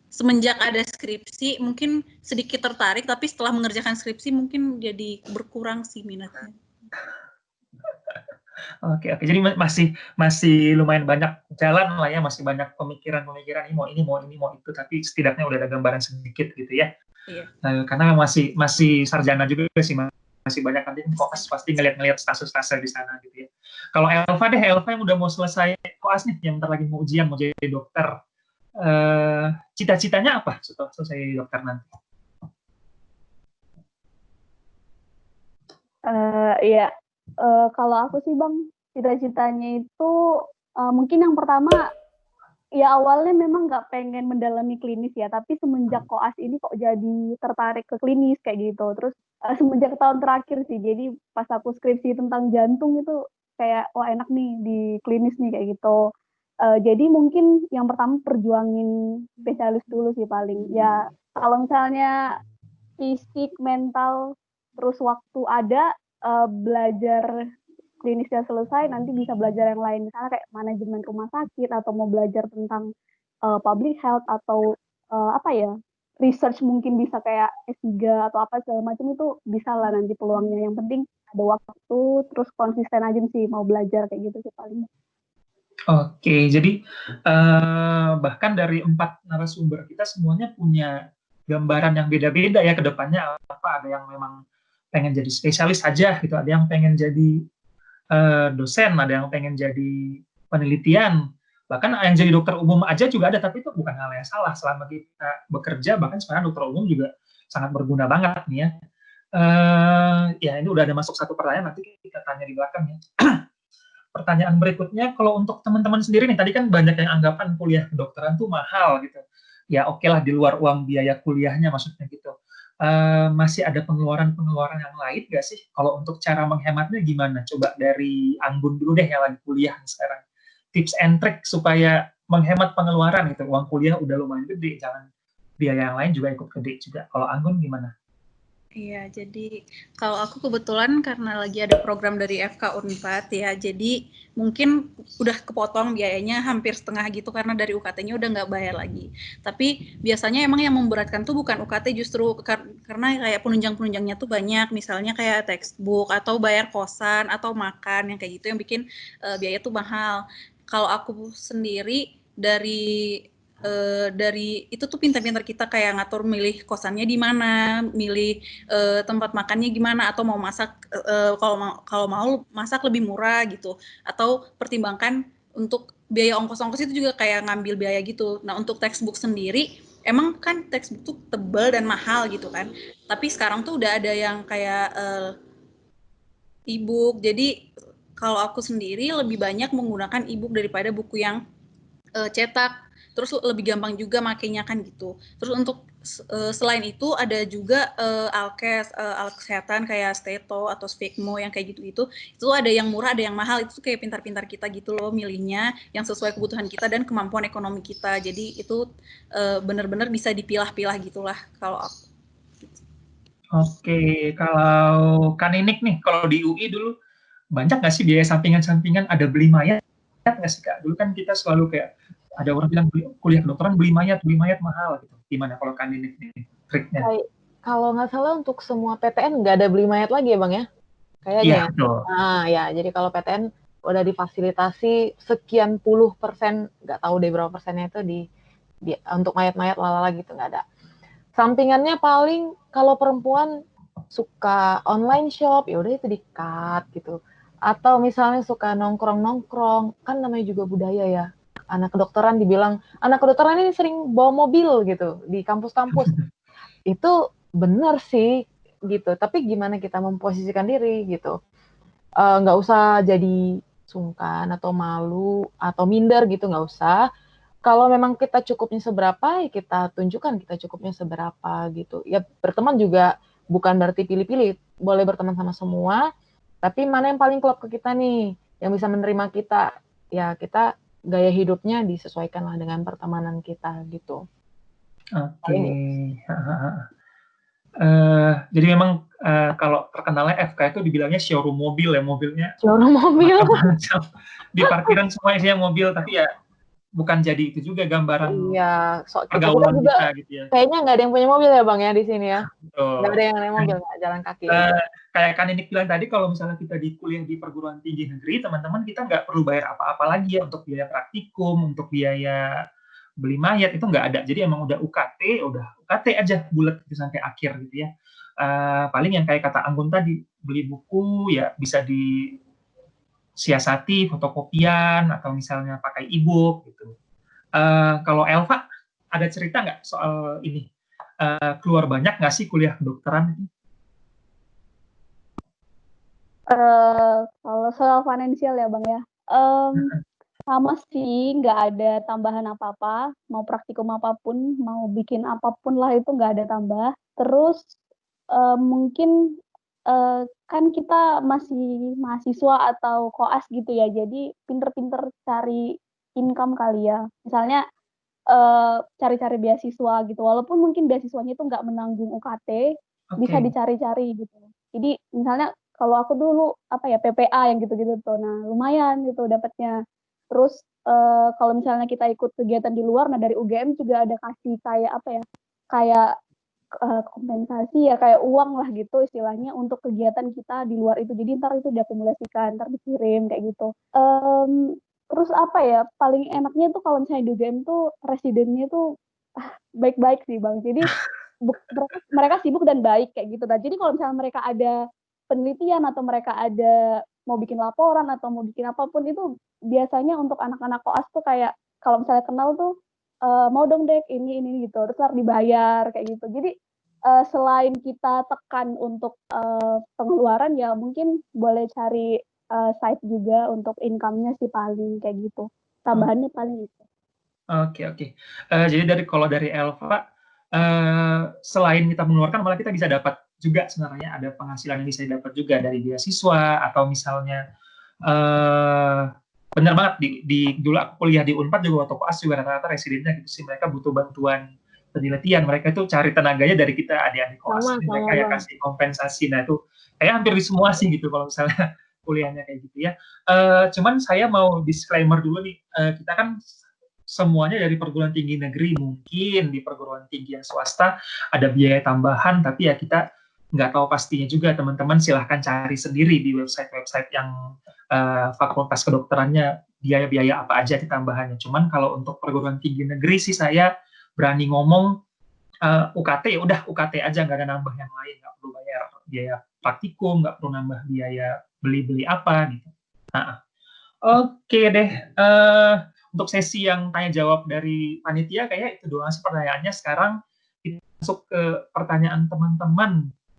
semenjak ada skripsi mungkin sedikit tertarik, tapi setelah mengerjakan skripsi mungkin jadi berkurang sih minatnya.
Oke. Jadi masih lumayan banyak jalan lah ya, masih banyak pemikiran ini mau itu, tapi setidaknya udah ada gambaran sedikit gitu ya.
Iya.
Karena masih sarjana juga sih, masih banyak nanti koas pasti ngeliat status-status di sana gitu ya. Kalau Elva yang udah mau selesai koas nih, yang bentar lagi mau ujian, mau jadi dokter. Cita-citanya apa setelah selesai dokter nanti?
Iya, kalau aku sih Bang, cita-citanya itu mungkin yang pertama, ya awalnya memang nggak pengen mendalami klinis ya, tapi semenjak koas ini kok jadi tertarik ke klinis kayak gitu. Terus semenjak tahun terakhir sih, jadi pas aku skripsi tentang jantung itu kayak wah enak nih di klinis nih kayak gitu. Jadi mungkin yang pertama perjuangin spesialis dulu sih paling. Ya kalau misalnya fisik, mental, terus waktu ada, belajar klinisnya selesai, nanti bisa belajar yang lain. Misalnya kayak manajemen rumah sakit, atau mau belajar tentang public health, atau research mungkin bisa kayak S3 atau apa segala macam, itu bisa lah nanti peluangnya. Yang penting ada waktu, terus konsisten aja sih mau belajar kayak gitu sih paling.
Oke, jadi bahkan dari 4 narasumber kita semuanya punya gambaran yang beda-beda ya ke depannya. Ada yang memang pengen jadi spesialis aja gitu, ada yang pengen jadi dosen, ada yang pengen jadi penelitian, bahkan yang jadi dokter umum aja juga ada. Tapi itu bukan hal yang salah selama kita bekerja. Bahkan sekarang dokter umum juga sangat berguna banget nih ya. Ya ini udah ada masuk satu pertanyaan, nanti kita tanya di belakang ya. Pertanyaan berikutnya, kalau untuk teman-teman sendiri nih, tadi kan banyak yang anggapan kuliah kedokteran tuh mahal gitu. Ya oke lah, di luar uang biaya kuliahnya maksudnya gitu. Masih ada pengeluaran-pengeluaran yang lain nggak sih? Kalau untuk cara menghematnya gimana? Coba dari Anggun dulu deh yang lagi kuliah sekarang. Tips and trick supaya menghemat pengeluaran gitu. Uang kuliah udah lumayan gede, jangan biaya yang lain juga ikut gede juga. Kalau Anggun gimana?
Iya, jadi kalau aku kebetulan karena lagi ada program dari FK Unpad ya, jadi mungkin udah kepotong biayanya hampir setengah gitu karena dari UKT-nya udah nggak bayar lagi. Tapi biasanya emang yang memberatkan tuh bukan UKT, justru karena kayak penunjang-penunjangnya tuh banyak, misalnya kayak textbook atau bayar kosan atau makan yang kayak gitu yang bikin biaya tuh mahal. Kalau aku sendiri dari itu tuh pintar-pintar kita kayak ngatur milih kosannya di mana, milih tempat makannya gimana, atau mau masak kalau mau masak lebih murah gitu, atau pertimbangkan untuk biaya ongkos-ongkos itu juga kayak ngambil biaya gitu. Nah untuk textbook sendiri emang kan textbook tuh tebal dan mahal gitu kan, tapi sekarang tuh udah ada yang kayak e-book. Jadi kalau aku sendiri lebih banyak menggunakan e-book daripada buku yang cetak, terus lebih gampang juga makainya kan gitu. Terus untuk selain itu ada juga alkes, alat kesehatan kayak Steto atau Sfigmo yang kayak gitu-gitu. Itu ada yang murah, ada yang mahal. Itu kayak pintar-pintar kita gitu loh milihnya yang sesuai kebutuhan kita dan kemampuan ekonomi kita. Jadi itu benar-benar bisa dipilah-pilah gitulah kalau aku.
Oke, kalau Kaninik nih, kalau di UI dulu banyak nggak sih biaya sampingan-sampingan? Ada beli mayat nggak sih Kak? Dulu kan kita selalu kayak ada orang bilang kuliah kedokteran beli mayat mahal gitu. Gimana kalau Kaninik nih triknya?
Kalau nggak salah untuk semua PTN nggak ada beli mayat lagi ya Bang ya? Kayaknya
Iya,
ya.
betul.
Nah ya, jadi kalau PTN udah difasilitasi sekian puluh persen, nggak tahu deh berapa persennya itu untuk mayat-mayat lalala gitu nggak ada. Sampingannya paling kalau perempuan suka online shop, ya udah itu di-cut gitu. Atau misalnya suka nongkrong-nongkrong, kan namanya juga budaya ya. Anak kedokteran dibilang, anak kedokteran ini sering bawa mobil gitu di kampus-kampus. Itu benar sih gitu, tapi gimana kita memposisikan diri gitu. Nggak usah jadi sungkan atau malu atau minder gitu, nggak usah. kalau memang kita cukupnya seberapa, ya kita tunjukkan kita cukupnya seberapa gitu. Ya berteman juga bukan berarti pilih-pilih, boleh berteman sama semua, tapi mana yang paling klop ke kita nih, yang bisa menerima kita, ya kita gaya hidupnya disesuaikan lah dengan pertemanan kita gitu.
Oke. Jadi memang kalau terkenalnya FK itu dibilangnya showroom mobil ya, mobilnya
Showroom mobil.
macam-macam. Di parkiran semua isinya mobil, tapi ya bukan jadi itu juga gambaran
Iya, kita
pergaulan
juga
kita gitu ya.
kayaknya nggak ada yang punya mobil ya Bang ya di sini ya.
Betul.
Nggak ada yang naik mobil, nggak jalan kaki aja.
Kayak kan ini bilang tadi, kalau misalnya kita di kuliah di perguruan tinggi negeri, teman-teman kita nggak perlu bayar apa-apa lagi ya untuk biaya praktikum, untuk biaya beli mayat, itu nggak ada. Jadi emang udah UKT aja bulat gitu sampai akhir gitu ya. Paling yang kayak kata Anggun tadi, beli buku ya bisa disiasati fotokopian atau misalnya pakai e-book gitu. Kalau Elva ada cerita nggak soal ini? Keluar banyak nggak sih kuliah kedokteran itu?
Kalau soal finansial ya Bang ya, sama sih, nggak ada tambahan apa-apa, mau praktikum apapun, mau bikin apapun lah itu nggak ada tambah. Terus mungkin kan kita masih mahasiswa atau koas gitu ya, jadi pinter-pinter cari income kali ya. Misalnya cari-cari beasiswa gitu, walaupun mungkin beasiswanya itu nggak menanggung UKT, bisa
Oke.
dicari-cari gitu. Jadi misalnya kalau aku dulu apa ya PPA yang gitu-gitu tuh, nah lumayan gitu dapatnya. Terus kalau misalnya kita ikut kegiatan di luar, nah dari UGM juga ada kasih kayak apa ya, kayak kompensasi ya, kayak uang lah gitu istilahnya untuk kegiatan kita di luar itu. Jadi ntar itu diakumulasikan, ntar dikirim kayak gitu. Terus apa ya, paling enaknya tuh kalau misalnya di UGM tuh residennya tuh baik-baik sih Bang. Jadi mereka sibuk dan baik kayak gitu. Nah, jadi kalau misalnya mereka ada penelitian atau mereka ada mau bikin laporan atau mau bikin apapun itu biasanya untuk anak-anak koas tuh kayak kalau misalnya kenal tuh mau dong dek ini gitu, terus harus dibayar kayak gitu. Jadi selain kita tekan untuk pengeluaran ya mungkin boleh cari side juga untuk income-nya sih paling kayak gitu. Tambahannya paling itu.
Oke. Jadi kalau dari Elva, selain kita mengeluarkan, malah kita bisa dapat juga sebenarnya, ada penghasilan yang bisa didapat juga dari beasiswa atau misalnya benar banget dulu aku kuliah di Unpad juga waktu koas juga rata-rata residennya gitu sih, mereka butuh bantuan penelitian, mereka itu cari tenaganya dari kita adik-adik koas, mereka ya kasih kompensasi. Nah itu kayak hampir di semua sih gitu kalau misalnya kuliahnya kayak gitu ya. Cuman saya mau disclaimer dulu nih, kita kan semuanya dari perguruan tinggi negeri, mungkin di perguruan tinggi yang swasta ada biaya tambahan, tapi ya kita nggak tahu pastinya juga. Teman-teman silahkan cari sendiri di website-website yang fakultas kedokterannya biaya-biaya apa aja tambahannya. Cuman kalau untuk perguruan tinggi negeri sih saya berani ngomong UKT, udah UKT aja, nggak ada nambah yang lain, nggak perlu bayar biaya praktikum, nggak perlu nambah biaya beli-beli apa gitu. Oke deh, untuk sesi yang tanya jawab dari panitia kayaknya itu doang sih pertanyaannya. Sekarang kita masuk ke pertanyaan teman-teman